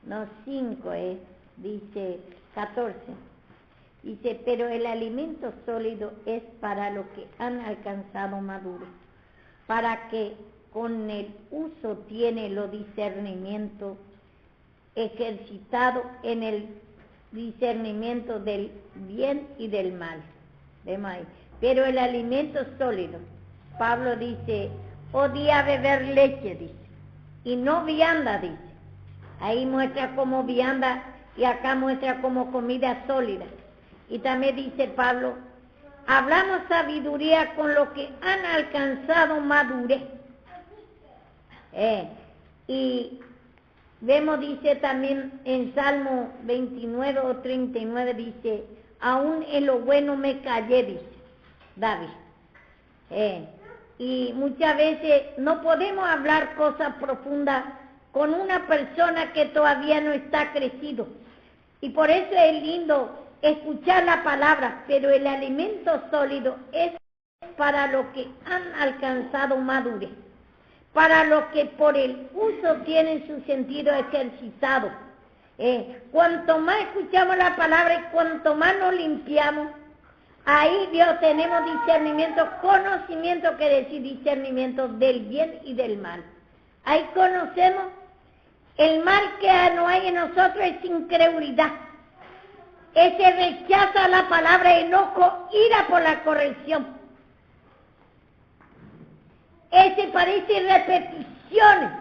No, 5 es, dice 14. Dice, pero el alimento sólido es para los que han alcanzado madurez, para que con el uso tiene los discernimientos ejercitado en el discernimiento del bien y del mal. Pero el alimento sólido, Pablo dice, odia beber leche, dice, y no vianda, dice. Ahí muestra como vianda y acá muestra como comida sólida. Y también dice Pablo, hablamos sabiduría con los que han alcanzado madurez. Y vemos, dice también en Salmo 29 o 39, dice, aún en lo bueno me callé, dice David. Y muchas veces no podemos hablar cosas profundas con una persona que todavía no está crecido. Y por eso es lindo escuchar la palabra, pero el alimento sólido es para los que han alcanzado madurez, para los que por el uso tienen su sentido ejercitado. Cuanto más escuchamos la palabra y cuanto más nos limpiamos, ahí Dios tenemos discernimiento, conocimiento, que decir discernimiento del bien y del mal. Ahí conocemos el mal que no hay en nosotros, es incredulidad. Ese rechazo a la palabra, enojo, ira por la corrección. Ese parece repeticiones.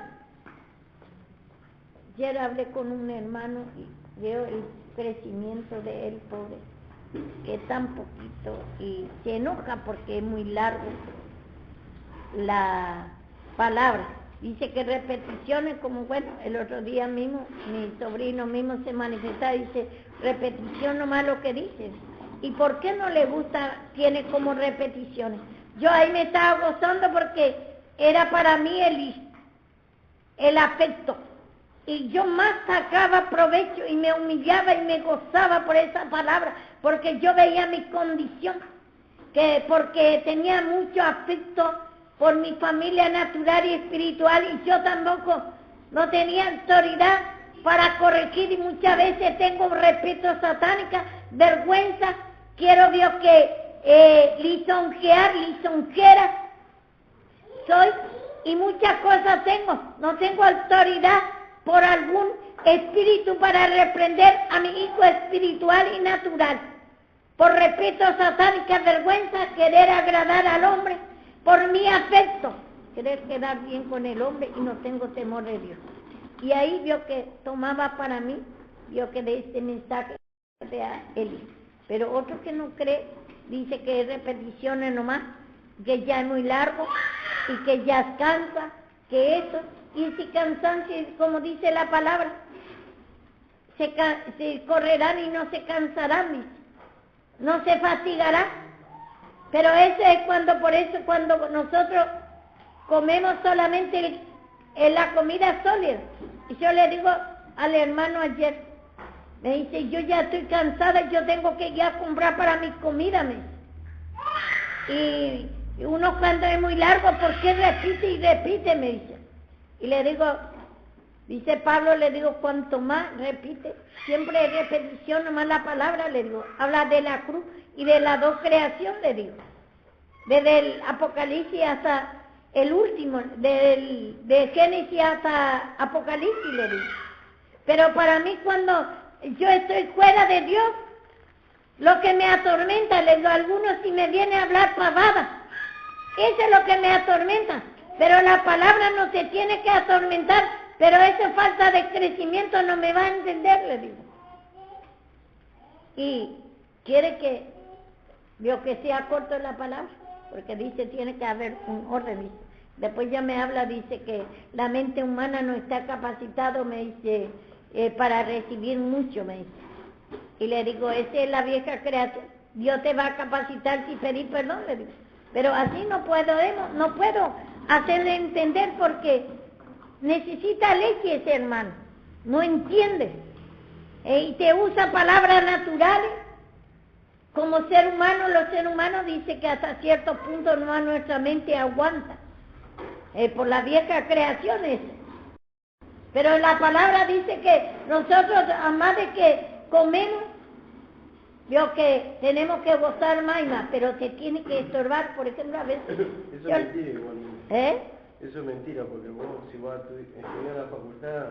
Ayer hablé con un hermano y veo el crecimiento de él, pobre, que es tan poquito, y se enoja porque es muy largo la palabra. Dice que repeticiones, como bueno, el otro día mismo, mi sobrino mismo se manifestaba, dice, repetición nomás lo que dice. ¿Y por qué no le gusta, tiene como repeticiones? Yo ahí me estaba gozando porque era para mí el afecto. y yo más sacaba provecho y me humillaba y me gozaba por esa palabra, porque yo veía mi condición, que porque tenía mucho afecto por mi familia natural y espiritual, y yo tampoco no tenía autoridad para corregir, y muchas veces tengo respeto satánica, vergüenza, quiero Dios que lisonjera soy, y muchas cosas tengo, no tengo autoridad por algún espíritu para reprender a mi hijo espiritual y natural, por respeto satánica, vergüenza, querer agradar al hombre, por mi afecto, querer quedar bien con el hombre, y no tengo temor de Dios. Y ahí vio que tomaba para mí, vio que de este mensaje de Eli. Pero otro que no cree, dice que es repeticiones nomás, que ya es muy largo, y que ya cansa, que eso, y si cansancio, como dice la palabra, se correrán y no se cansarán, dice, no se fatigarán. Pero eso es por eso cuando nosotros comemos solamente la comida sólida. Y yo le digo al hermano ayer, me dice, yo ya estoy cansada, yo tengo que ir a comprar para mi comida, me dice. Y uno cuando es muy largo, ¿por qué repite y repite? Me dice. Y le digo, dice Pablo, le digo, cuanto más repite, siempre hay repetición, nomás la palabra, le digo, habla de la cruz y de las dos creaciones, le digo. Desde el Apocalipsis hasta el último, de Génesis hasta Apocalipsis, le digo. Pero para mí cuando yo estoy fuera de Dios, lo que me atormenta, le digo a algunos, si me viene a hablar pavada, eso es lo que me atormenta, pero la palabra no se tiene que atormentar, pero esa falta de crecimiento no me va a entender, le digo. Y quiere que, veo que sea corto la palabra, porque dice, tiene que haber un orden, dice. Después ya me habla, dice que la mente humana no está capacitado, me dice, para recibir mucho, me dice. Y le digo, esa es la vieja creación, Dios te va a capacitar si pedís perdón, le digo. Pero así no puedo hacerle entender, porque necesita leche ese hermano, no entiende. Y te usa palabras naturales. Como ser humano, los seres humanos dice que hasta cierto punto no nuestra mente aguanta, por la vieja creación esa. Pero la palabra dice que nosotros, además de que comemos, veo que tenemos que gozar más y más, pero te tiene que estorbar, por ejemplo, a veces. Eso es mentira igual. ¿Eh? Eso es mentira, porque vos, si vas a estudiar a la facultad,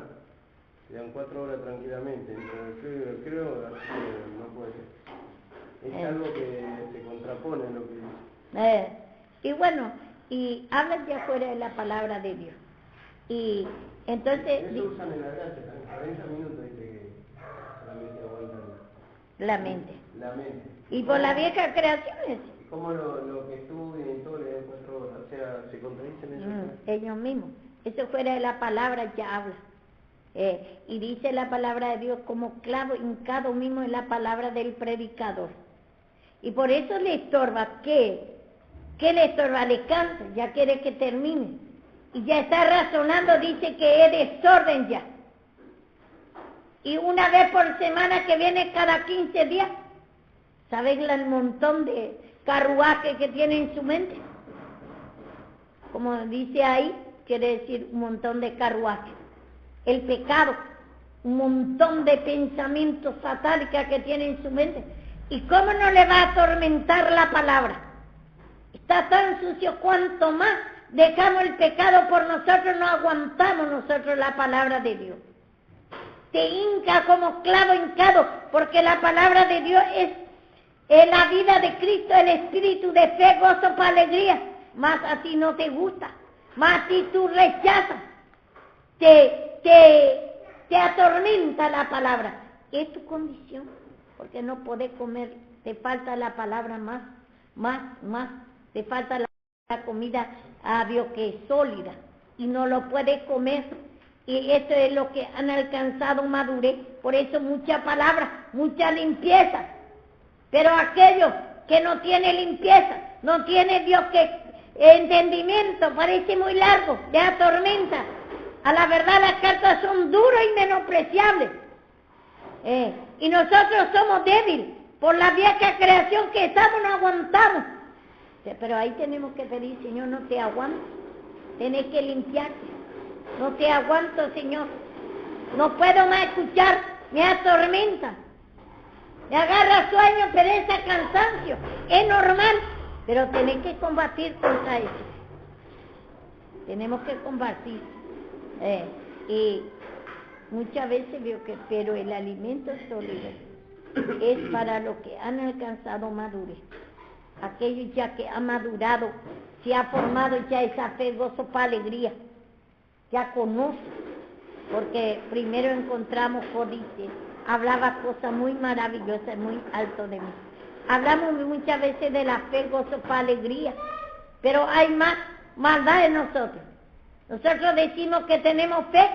te dan 4 horas tranquilamente. Entonces, creo así que no puede ser. Es algo que se contrapone a lo que dice. Y bueno, y hablan de afuera de la palabra de Dios. Y entonces... Eso usan en la gracia, 40 minutos dice que solamente aguantan la mente. La mente. Y por la vieja creación es. ¿Cómo lo que estudian y todo le dan 4 horas? O sea, ¿se contradicen ellos? Ellos mismos. Eso fuera de la palabra ya habla. Y dice la palabra de Dios como clavo hincado mismo en la palabra del predicador. Y por eso le estorba. ¿Qué le estorba? Le cansa, ya quiere que termine. Y ya está razonando, dice que es desorden ya. Y una vez por semana que viene cada 15 días, ¿saben el montón de carruaje que tiene en su mente? Como dice ahí, quiere decir un montón de carruaje. El pecado, un montón de pensamientos satánicos que tiene en su mente. ¿Y cómo no le va a atormentar la palabra? Está tan sucio, cuanto más dejamos el pecado por nosotros, no aguantamos nosotros la palabra de Dios. Te hinca como clavo hincado, porque la palabra de Dios es la vida de Cristo, el espíritu de fe, gozo, para alegría. Más a ti no te gusta, más a ti tú rechazas, te atormenta la palabra. Es tu condición, porque no podés comer, te falta la palabra más, te falta la comida, Dios, que es sólida, y no lo puedes comer. Y esto es lo que han alcanzado madurez, por eso mucha palabra, mucha limpieza. Pero aquellos que no tienen limpieza, no tiene Dios que entendimiento, parece muy largo, le atormenta. A la verdad las cartas son duras y menospreciables. Y nosotros somos débiles. Por la vieja creación que estamos no aguantamos. Pero ahí tenemos que pedir, Señor, no te aguanto. Tenés que limpiarte. No te aguanto, Señor. No puedo más escuchar. Me atormenta. Me agarra sueño, pereza, cansancio. Es normal. Pero tenés que combatir contra eso. Tenemos que combatir. Y muchas veces veo que, pero el alimento sólido es para los que han alcanzado madurez. Aquellos ya que han madurado, se ha formado ya esa fe, gozo, paz, alegría. Ya conoce. Porque primero encontramos códice, hablaba cosas muy maravillosas, muy alto de mí. Hablamos muchas veces de la fe, gozo, paz, alegría. Pero hay más maldad en nosotros. Nosotros decimos que tenemos fe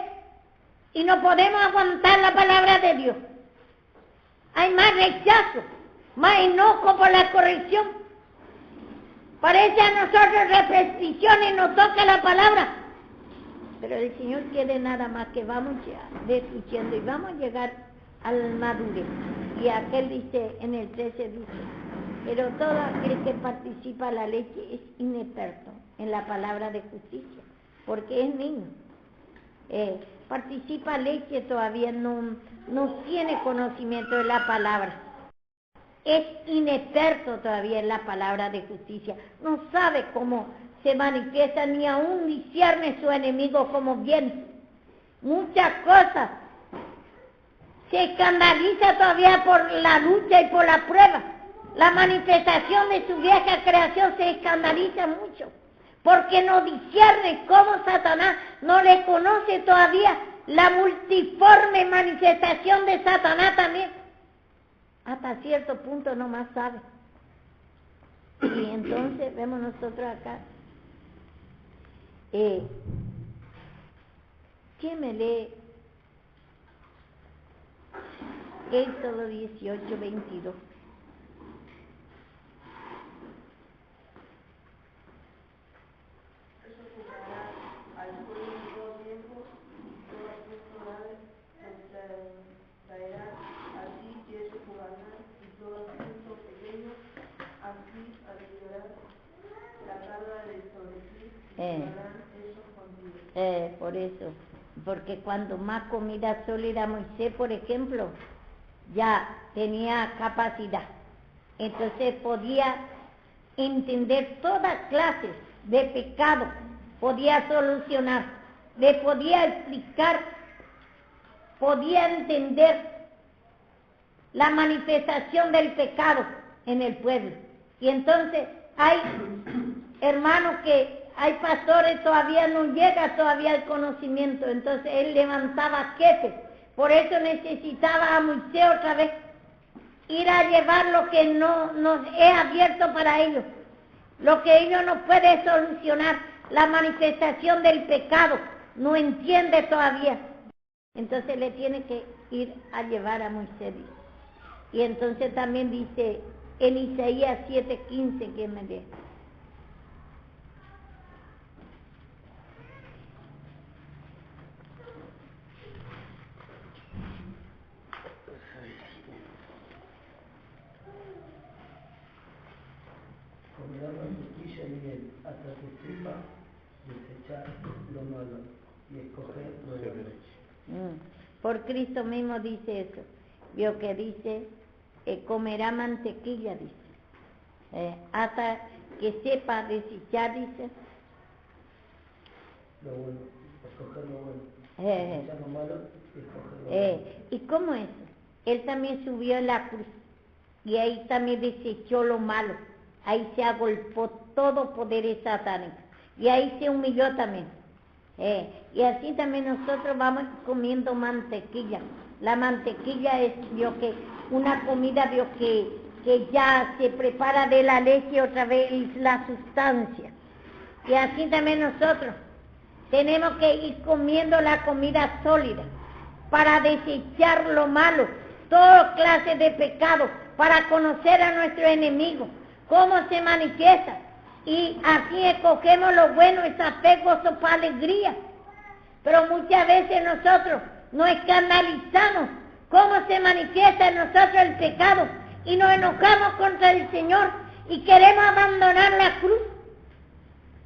y no podemos aguantar la palabra de Dios. Hay más rechazo, más enojo por la corrección. Parece a nosotros repeticiones, nos toca la palabra. Pero el Señor quiere nada más que vamos ya destruyendo y vamos a llegar al madurez. Y aquel dice, en el 13 dice, pero todo aquel que participa en la leche es inexperto en la palabra de justicia, porque es niño. Participa leche, todavía no tiene conocimiento de la palabra. Es inexperto todavía en la palabra de justicia. No sabe cómo se manifiesta, ni aún discierne su enemigo como viene. Muchas cosas. Se escandaliza todavía por la lucha y por la prueba. La manifestación de su vieja creación se escandaliza mucho. Porque no discierne cómo Satanás no le conoce todavía la multiforme manifestación de Satanás también. Hasta cierto punto no más sabe. Y entonces vemos nosotros acá. ¿Quién me lee? Éxodo 18, 22. Por eso, porque cuando más comida sólida Moisés, por ejemplo, ya tenía capacidad, entonces podía entender todas clases de pecado, podía solucionar, le podía explicar, podía entender la manifestación del pecado en el pueblo. Y entonces hay hermanos que hay pastores todavía no llega todavía el conocimiento, entonces él levantaba jefes, por eso necesitaba a Moisés otra vez ir a llevar lo que no nos es abierto para ellos, lo que ellos no pueden solucionar, la manifestación del pecado, no entiende todavía, entonces le tiene que ir a llevar a Moisés. Y entonces también dice en Isaías 7:15, que me lee. Comerá la justicia y miel, hasta tu tripa, desechar lo malo y escoger lo bueno. Por Cristo mismo dice eso. Vio que dice, comerá mantequilla, dice. Hasta que sepa desechar, dice. Lo bueno, escoger lo bueno. Desechar lo malo y escoger lo bueno. ¿Y cómo es? Él también subió en la cruz y ahí también desechó lo malo. Ahí se agolpó todo poder satánico y ahí se humilló también. Y así también nosotros vamos comiendo mantequilla. La mantequilla es una comida que ya se prepara de la leche otra vez la sustancia. Y así también nosotros tenemos que ir comiendo la comida sólida para desechar lo malo, toda clase de pecado, para conocer a nuestro enemigo, cómo se manifiesta. Y así escogemos lo bueno, esa fe, gozo, paz, alegría. Pero muchas veces nosotros nos escandalizamos cómo se manifiesta en nosotros el pecado y nos enojamos contra el Señor y queremos abandonar la cruz.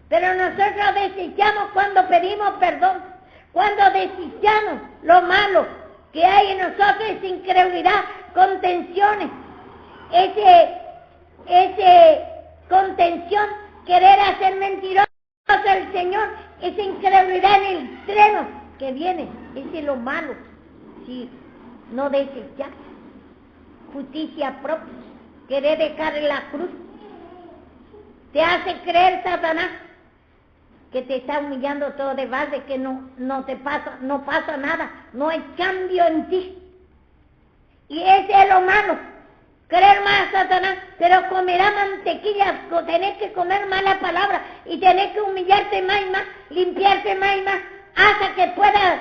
Pero nosotros desechamos cuando pedimos perdón, cuando desechamos lo malo que hay en nosotros, esa incredulidad, contenciones, ese contención, querer hacer mentiroso al Señor, esa incredulidad en el extremo que viene, ese es lo malo. Si no desechar justicia propia, querer dejar la cruz, te hace creer, Satanás, que te está humillando todo de base, que no pasa nada, no hay cambio en ti. Y ese es lo malo, creer más a Satanás, pero comerá mantequilla, tenés que comer más la palabra y tenés que humillarte más y más, limpiarte más y más, hasta que puedas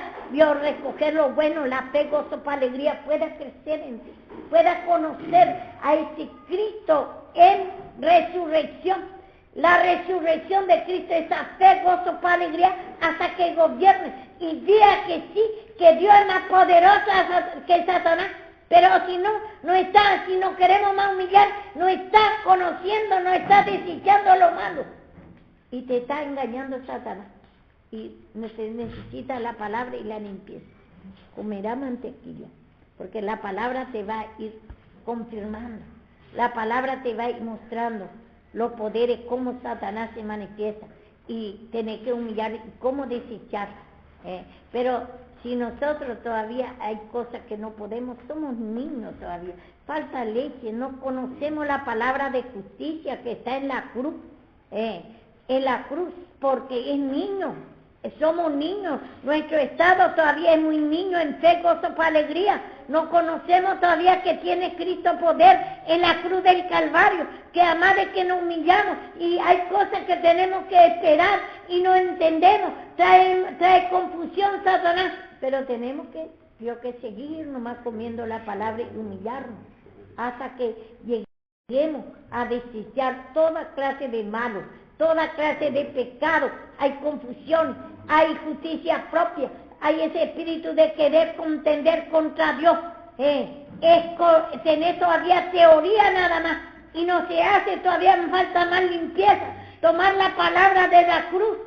recoger lo bueno, la fe, gozo, alegría, puedas crecer en ti, puedas conocer a ese Cristo en resurrección. La resurrección de Cristo, esa fe, gozo, alegría, hasta que gobierne y diga que sí, que Dios es más poderoso que Satanás. Pero si no queremos más humillar, no está conociendo, no está desechando lo malo. Y te está engañando Satanás. Y se necesita la palabra y la limpieza. Comerá mantequilla, porque la palabra te va a ir confirmando. La palabra te va a ir mostrando los poderes, cómo Satanás se manifiesta. Y tener que humillar y cómo desechar. Pero si nosotros todavía hay cosas que no podemos, somos niños todavía, falta leche, no conocemos la palabra de justicia que está en la cruz, porque es niño, somos niños, nuestro estado todavía es muy niño en fe, gozo, alegría, no conocemos todavía que tiene Cristo poder en la cruz del Calvario, que además de que nos humillamos y hay cosas que tenemos que esperar y no entendemos, trae confusión Satanás, pero tenemos que seguir nomás comiendo la palabra y humillarnos hasta que lleguemos a desechar toda clase de malo, toda clase de pecado. Hay confusión, hay justicia propia, hay ese espíritu de querer contender contra Dios. Tener todavía teoría nada más y no se hace, todavía me falta más limpieza, tomar la palabra de la cruz.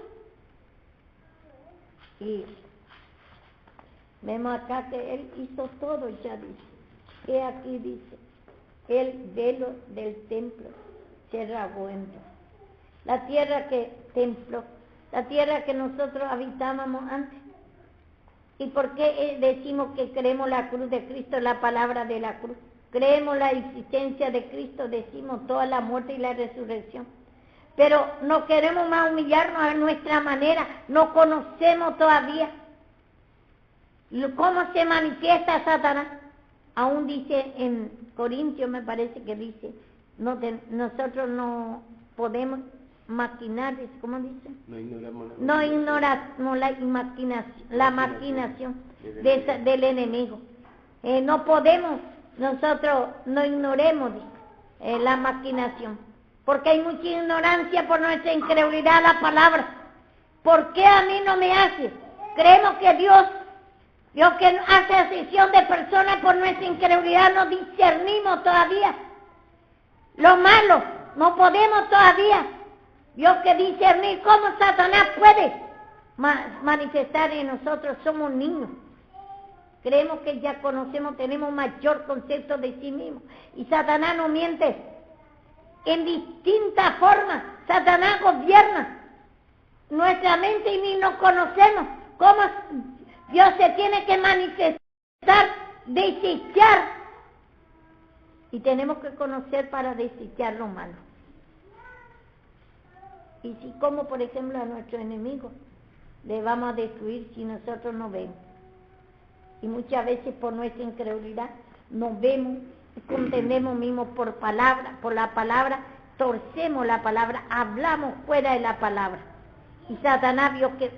Y vemos acá que Él hizo todo, ya dice. Que aquí dice, el velo del templo se rasgó en dos. La tierra que nosotros habitábamos antes. ¿Y por qué decimos que creemos la cruz de Cristo, la palabra de la cruz? Creemos la existencia de Cristo, decimos toda la muerte y la resurrección. Pero no queremos más humillarnos a nuestra manera, no conocemos todavía cómo se manifiesta Satanás. Aún dice en Corintios, me parece que dice, nosotros no podemos maquinar, ¿cómo dice? No ignoramos la maquinación del enemigo. No podemos, nosotros no ignoremos la maquinación, porque hay mucha ignorancia por nuestra incredulidad a la palabra. ¿Por qué a mí no me hace? Creemos que Dios que hace ascensión de personas por nuestra incredulidad, no discernimos todavía lo malo, no podemos todavía. Dios que discernir cómo Satanás puede manifestar en nosotros, somos niños. Creemos que ya conocemos, tenemos mayor concepto de sí mismos. Y Satanás no miente. En distintas formas, Satanás gobierna nuestra mente y ni nos conocemos. ¿Cómo Dios se tiene que manifestar, desechar? Y tenemos que conocer para desechar lo malo. Y si como por ejemplo a nuestro enemigo le vamos a destruir si nosotros no vemos. Y muchas veces por nuestra incredulidad no vemos, contendemos mismo por la palabra, torcemos la palabra, hablamos fuera de la palabra. Y Satanás vio que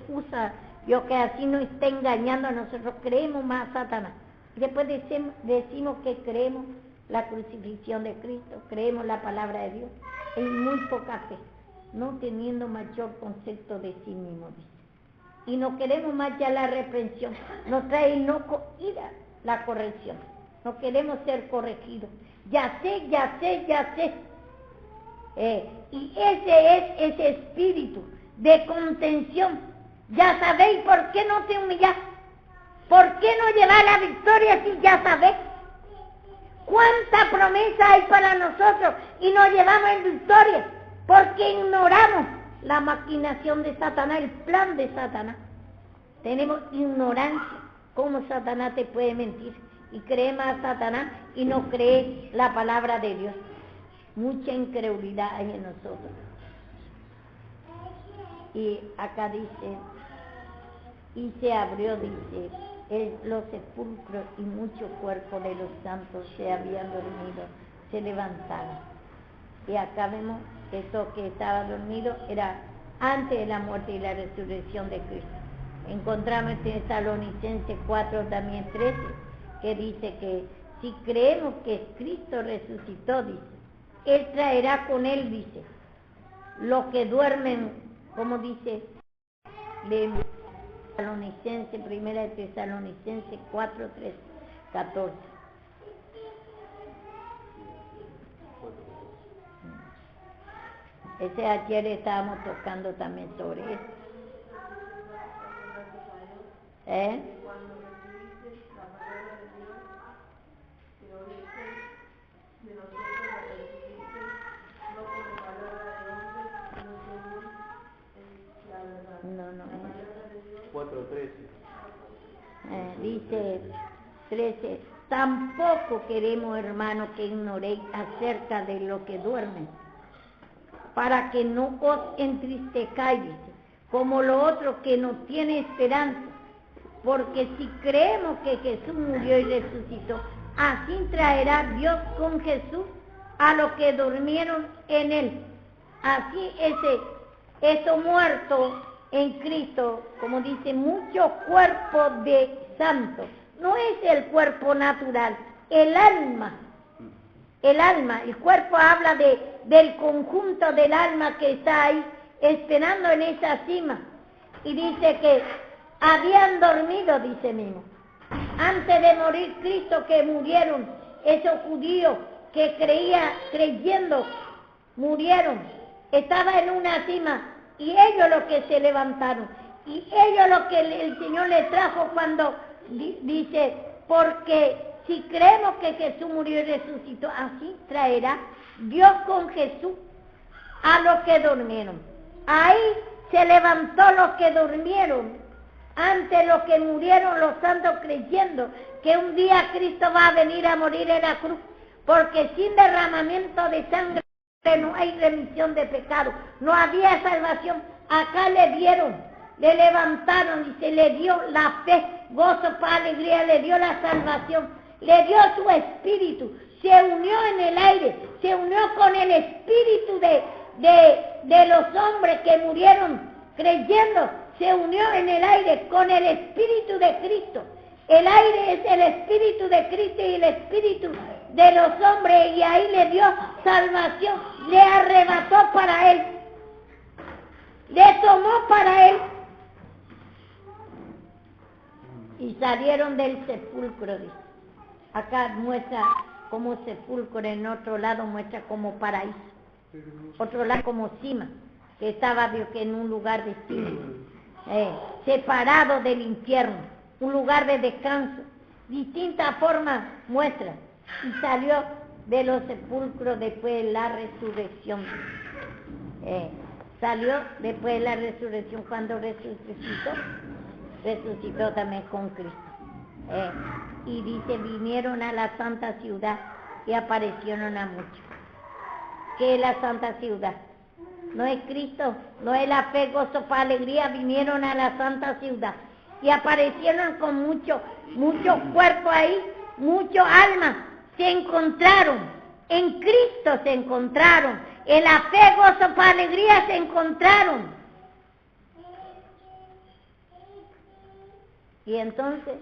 así nos está engañando a nosotros, creemos más a Satanás. Y después decimos que creemos la crucifixión de Cristo, creemos la palabra de Dios, en muy poca fe, no teniendo mayor concepto de sí mismo, dice. y no queremos más ya la reprensión, nos trae ira la corrección, no queremos ser corregidos, ya sé, y ese es ese espíritu de contención. Ya sabéis por qué no te humillás, por qué no llevar la victoria si ya sabéis cuánta promesa hay para nosotros y nos llevamos en victoria, porque ignoramos la maquinación de Satanás, el plan de Satanás. Tenemos ignorancia, cómo Satanás te puede mentir, y creemos a Satanás y no cree la palabra de Dios. Mucha incredulidad hay en nosotros. Y acá dice, y se abrió, dice, los sepulcros, y muchos cuerpos de los santos se habían dormido, se levantaron. Y acá vemos que esto que estaba dormido era antes de la muerte y la resurrección de Cristo. Encontramos en Tesalonicenses 4, también 13, que dice que si creemos que Cristo resucitó, dice, Él traerá con Él, dice, los que duermen, como dice, de Tesalonicenses, primera de Tesalonicenses 4, 13, 14. Ese ayer estábamos tocando también sobre eso. Cuando recibiste la palabra de Dios, que oíste de nosotros, la recibiste no como palabra de hombre, sino según la verdad. No. La palabra de Dios. 4:13. Dice 13, tampoco queremos, hermanos, que ignoréis acerca de lo que duermen, para que no os entristezcáis, como lo otro que no tiene esperanza. Porque si creemos que Jesús murió y resucitó, así traerá Dios con Jesús a los que durmieron en Él. Así estos muertos en Cristo, como dice, muchos cuerpos de santos. No es el cuerpo natural, el alma. El cuerpo habla del conjunto del alma que está ahí, esperando en esa cima. Y dice que habían dormido, dice mismo. Antes de morir Cristo, que murieron, esos judíos que creyendo, murieron. Estaba en una cima, y ellos los que se levantaron. Y ellos lo que el Señor les trajo cuando dice, porque si creemos que Jesús murió y resucitó, así traerá Dios con Jesús a los que durmieron. Ahí se levantó los que durmieron, antes los que murieron, los santos, creyendo que un día Cristo va a venir a morir en la cruz, porque sin derramamiento de sangre no hay remisión de pecado, no había salvación. Acá le levantaron y se le dio la fe, gozo, paz, alegría, le dio la salvación, le dio su espíritu, se unió en el aire, se unió con el espíritu de los hombres que murieron creyendo, se unió en el aire con el espíritu de Cristo. El aire es el espíritu de Cristo y el espíritu de los hombres, y ahí le dio salvación, le arrebató para Él, le tomó para Él, y salieron del sepulcro, dice. Acá muestra como sepulcro, en otro lado muestra como paraíso, otro lado como cima, que estaba que en un lugar de cima, separado del infierno, un lugar de descanso. Distintas formas muestra. Y salió de los sepulcros después de la resurrección. Salió después de la resurrección, cuando resucitó también con Cristo. Y dice, vinieron a la santa ciudad y aparecieron a muchos. ¿Qué es la santa ciudad? No es Cristo, no es la fe, gozo, paz, alegría. Vinieron a la santa ciudad y aparecieron con muchos cuerpos ahí, muchos almas. Se encontraron, en Cristo se encontraron, en la fe, gozo, paz, alegría se encontraron. Y entonces,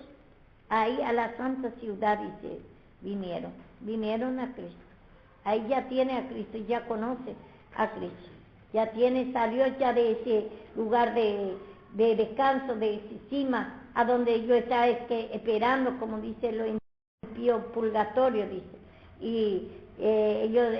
ahí a la santa ciudad, dice, vinieron a Cristo. Ahí ya tiene a Cristo, ya conoce a Cristo. Ya salió ya de ese lugar de de descanso de Sisima, a donde yo estaba esperando, como dice lo impío, purgatorio, dice. Y ellos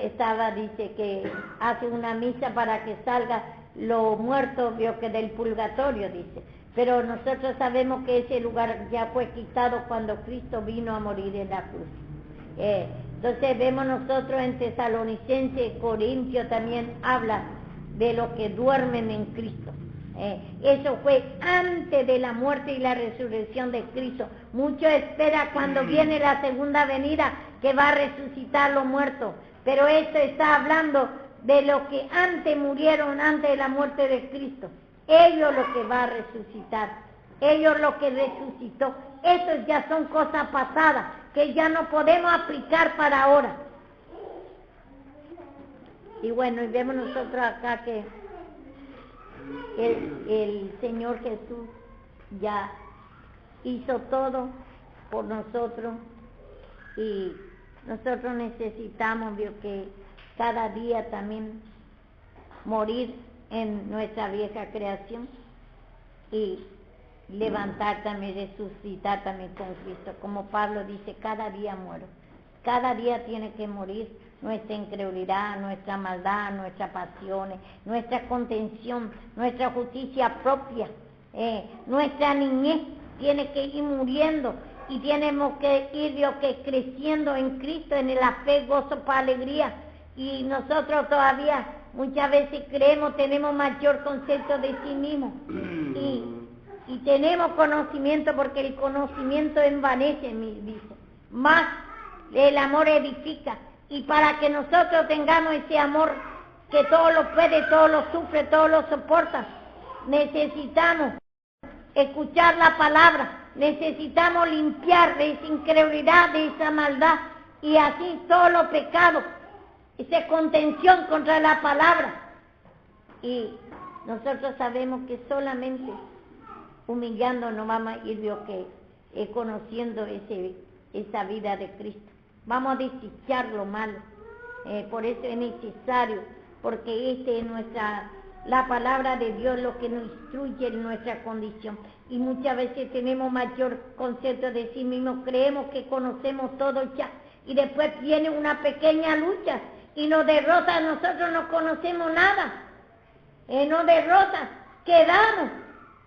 dice que hace una misa para que salga los muertos, vio que del purgatorio, dice. Pero nosotros sabemos que ese lugar ya fue quitado cuando Cristo vino a morir en la cruz. Entonces vemos nosotros en Tesalonicenses, Corintios también habla de los que duermen en Cristo. Eso fue antes de la muerte y la resurrección de Cristo. Muchos esperan cuando viene la segunda venida que va a resucitar los muertos, pero esto está hablando de los que antes murieron, antes de la muerte de Cristo. Ellos lo que va a resucitar, ellos lo que resucitó. Estos ya son cosas pasadas que ya no podemos aplicar para ahora. Y bueno, y vemos nosotros acá que el Señor Jesús ya hizo todo por nosotros y nosotros necesitamos, vio, que cada día también morir en nuestra vieja creación y levantar también, resucitar también con Cristo. Como Pablo dice, cada día muero. Cada día tiene que morir nuestra incredulidad, nuestra maldad, nuestras pasiones, nuestra contención, nuestra justicia propia, nuestra niñez tiene que ir muriendo y tenemos que ir, Dios, que creciendo en Cristo, en la fe, gozo, para alegría. Y nosotros todavía muchas veces creemos, tenemos mayor concepto de sí mismos y tenemos conocimiento, porque el conocimiento envanece, dice, más el amor edifica. Y para que nosotros tengamos ese amor que todo lo puede, todo lo sufre, todo lo soporta, necesitamos escuchar la palabra, necesitamos limpiar de esa incredulidad, de esa maldad, y así todos los pecados, esa contención contra la palabra. Y nosotros sabemos que solamente humillándonos vamos a ir, Dios, que conociendo esa vida de Cristo. Vamos a desechar lo malo. Por eso es necesario, porque es la palabra de Dios lo que nos instruye en nuestra condición. Y muchas veces tenemos mayor concepto de sí mismos, creemos que conocemos todo ya, y después viene una pequeña lucha y nos derrota, nosotros no conocemos nada, nos derrota, quedamos,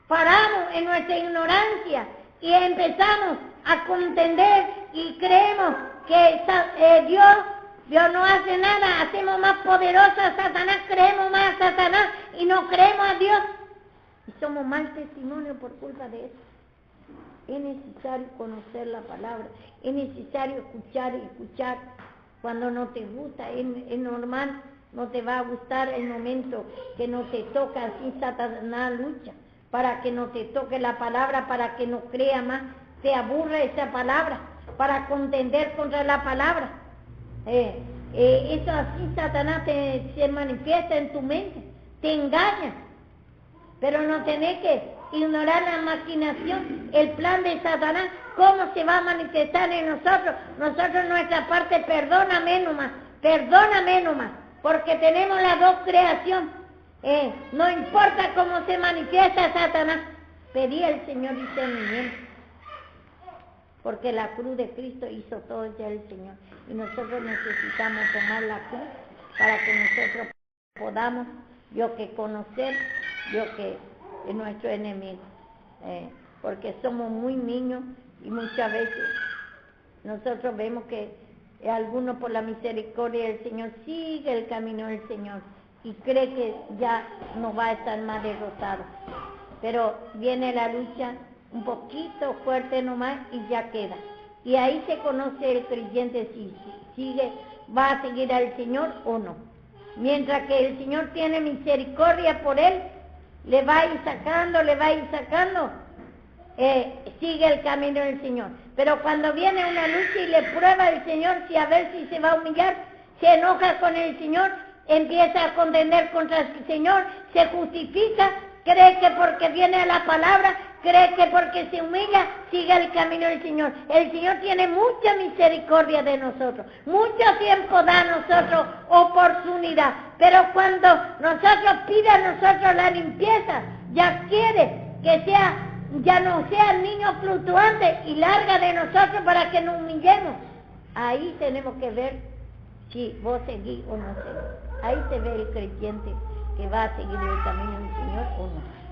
paramos en nuestra ignorancia y empezamos a contender y creemos que Dios no hace nada, hacemos más poderoso a Satanás, creemos más a Satanás y no creemos a Dios. Y somos mal testimonio por culpa de eso. Es necesario conocer la palabra, es necesario escuchar y escuchar. Cuando no te gusta, es normal, no te va a gustar el momento que no te toca, así Satanás lucha, para que no te toque la palabra, para que no crea más, te aburre esa palabra, para contender contra la palabra. Eso así Satanás se manifiesta en tu mente, te engaña, pero no tenés que ignorar la maquinación, el plan de Satanás, cómo se va a manifestar en nosotros. Nosotros nuestra parte, perdóname nomás, porque tenemos la dos creación. No importa cómo se manifiesta Satanás, pedí al Señor discernimiento, porque la cruz de Cristo hizo todo ya el Señor, y nosotros necesitamos tomar la cruz para que nosotros podamos, conocer, que es nuestro enemigo, porque somos muy niños y muchas veces nosotros vemos que algunos por la misericordia del Señor sigue el camino del Señor y cree que ya no va a estar más derrotado, pero viene la lucha un poquito fuerte nomás y ya queda. Y ahí se conoce el creyente si va a seguir al Señor o no. Mientras que el Señor tiene misericordia por él, le va a ir sacando, sigue el camino del Señor. Pero cuando viene una lucha y le prueba el Señor, si a ver si se va a humillar, se enoja con el Señor, empieza a contender contra el Señor, se justifica, cree que porque viene a la palabra, cree que porque se humilla, sigue el camino del Señor. El Señor tiene mucha misericordia de nosotros, mucho tiempo da a nosotros oportunidad, pero cuando nosotros pide a nosotros la limpieza, ya quiere ya no sean niños fluctuantes y larga de nosotros para que nos humillemos. Ahí tenemos que ver si vos seguís o no seguís. Ahí se ve el creyente que va a seguir el camino del Señor o no.